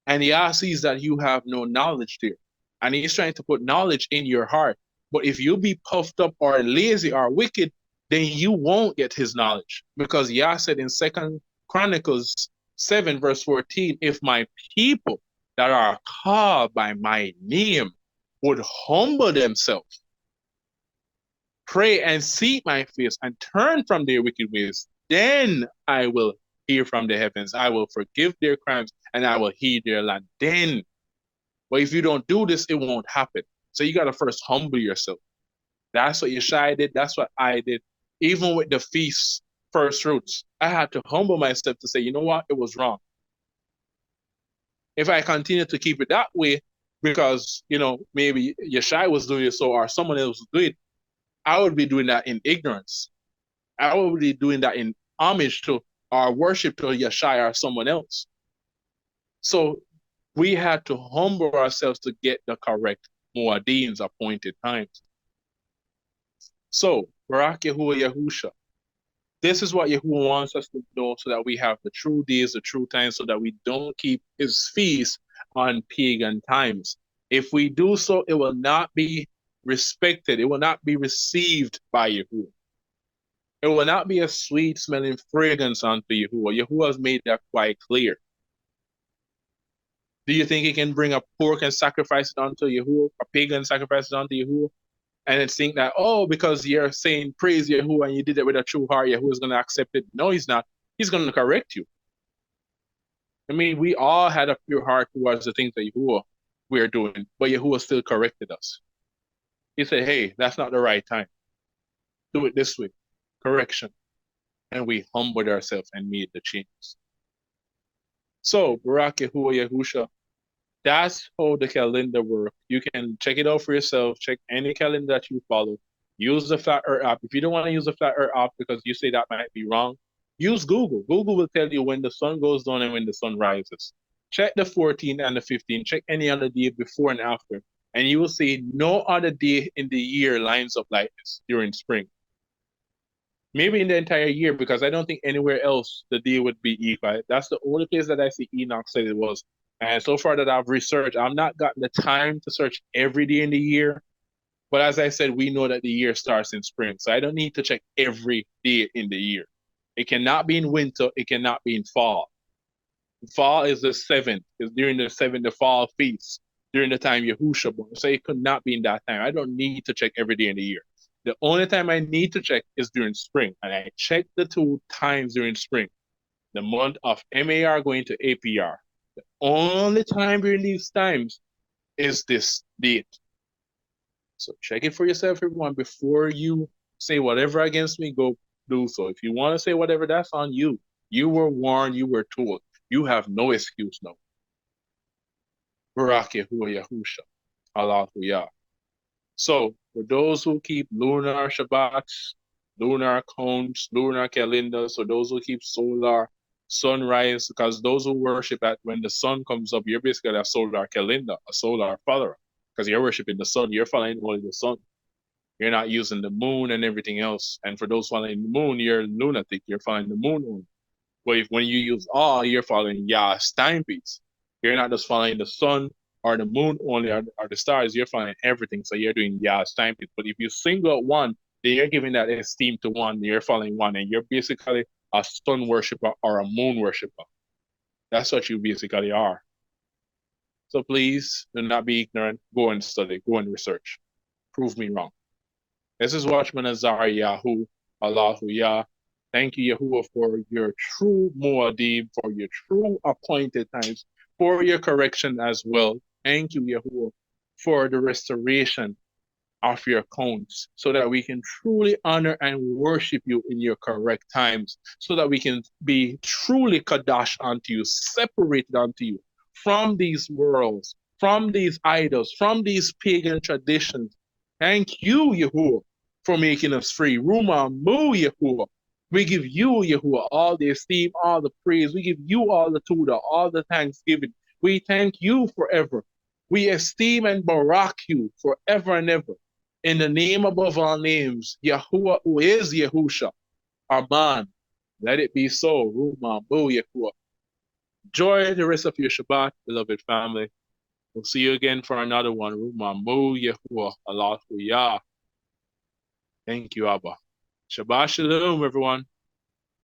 And Yah sees that you have no knowledge there. And he's trying to put knowledge in your heart. But if you be puffed up or lazy or wicked, then you won't get his knowledge. Because Yah said in 2 Chronicles 7 verse 14, if my people that are called by my name would humble themselves, pray and seek my face and turn from their wicked ways, then I will hear from the heavens. I will forgive their crimes and I will heal their land. Then, but if you don't do this, it won't happen. So you got to first humble yourself. That's what YAHSHA did. That's what I did. Even with the feast, first fruits, I had to humble myself to say, you know what? It was wrong. If I continue to keep it that way, because, maybe YAHSHA was doing it so, or someone else was doing it, I would be doing that in ignorance. I would be doing that in homage to or worship to YAHSHA or someone else. So we had to humble ourselves to get the correct Muad'Din's appointed times. So, BARAK Yahuwah Yahusha. This is what Yahuwah wants us to know so that we have the true days, the true times, so that we don't keep his feast on pagan times. If we do so, it will not be respected. It will not be received by Yahuwah. It will not be a sweet smelling fragrance unto Yahuwah. Yahuwah has made that quite clear. Do you think he can bring a pork and sacrifice it unto Yahuwah, a pagan sacrifice it unto Yahuwah, and then think that, because you're saying praise Yahuwah and you did it with a true heart, Yahuwah is going to accept it? No, he's not. He's going to correct you. I mean, we all had a pure heart towards the things that Yahuwah we're doing, but Yahuwah still corrected us. He said, hey, that's not the right time. Do it this way. Correction. and we humbled ourselves and made the changes. So, Barak Yahuwah Yahusha, that's how the calendar works. You can check it out for yourself. Check any calendar that you follow. Use the Flat Earth app. If you don't want to use the Flat Earth app because you say that might be wrong, use Google. Google will tell you when the sun goes down and when the sun rises. Check the 14th and the 15th. Check any other day before and after. And you will see no other day in the year lines up like this during spring. Maybe in the entire year, because I don't think anywhere else the day would be equal. That's the only place that I see Enoch said it was. And so far that I've researched, I've not gotten the time to search every day in the year. But as I said, we know that the year starts in spring. So I don't need to check every day in the year. It cannot be in winter. It cannot be in fall. Fall is the 7th. It's during the 7th, the fall feast, during the time Yahusha born. So it could not be in that time. I don't need to check every day in the year. The only time I need to check is during spring. And I check the 2 times during spring. The month of MAR going to APR. The only time during these times is this date. So check it for yourself, everyone, before you say whatever against me, go do so. If you want to say whatever, that's on you. You were warned, you were told. You have no excuse now. Barak Yahuwah Yahusha. Hallelujah. So, for those who keep lunar Shabbats, lunar counts, lunar calendars, so those who keep solar sunrise, because those who worship at when the sun comes up, you're basically a solar calendar, a solar follower, because you're worshiping the sun, you're following only the sun. You're not using the moon and everything else. And for those following the moon, you're lunatic, you're following the moon only. But if when you use all, you're following Yah's timepiece. You're not just following the sun or the moon only or the stars, you're following everything. So you're doing Yah's timepiece. But if you single out one, then you're giving that esteem to one, you're following one, and you're basically a sun worshiper or a moon worshiper. That's what you basically are. So please do not be ignorant. Go and study, go and research. Prove me wrong. This is Watchman AZARYYAHU, Allahu Yah. Thank you, Yahuwah, for your true Muad'Dib, for your true appointed times, for your correction as well. Thank you, Yahuwah, for the restoration of your counts, so that we can truly honor and worship you in your correct times, so that we can be truly Kadash unto you, separated unto you from these worlds, from these idols, from these pagan traditions. Thank you, Yahuwah, for making us free. Ruma Mu, Yahuwah. We give you, Yahuwah, all the esteem, all the praise. We give you all the Tuda, all the thanksgiving. We thank you forever. We esteem and barak you forever and ever. In the name above all names, Yahuwah, who is Yahusha, Aman. Let it be so. Ruma Mu, Yahuwah. Enjoy the rest of your Shabbat, beloved family. We'll see you again for another one. Ruma Mu, Yahuwah, Allahu Yah. Thank you, Abba. Shabbat Shalom, everyone.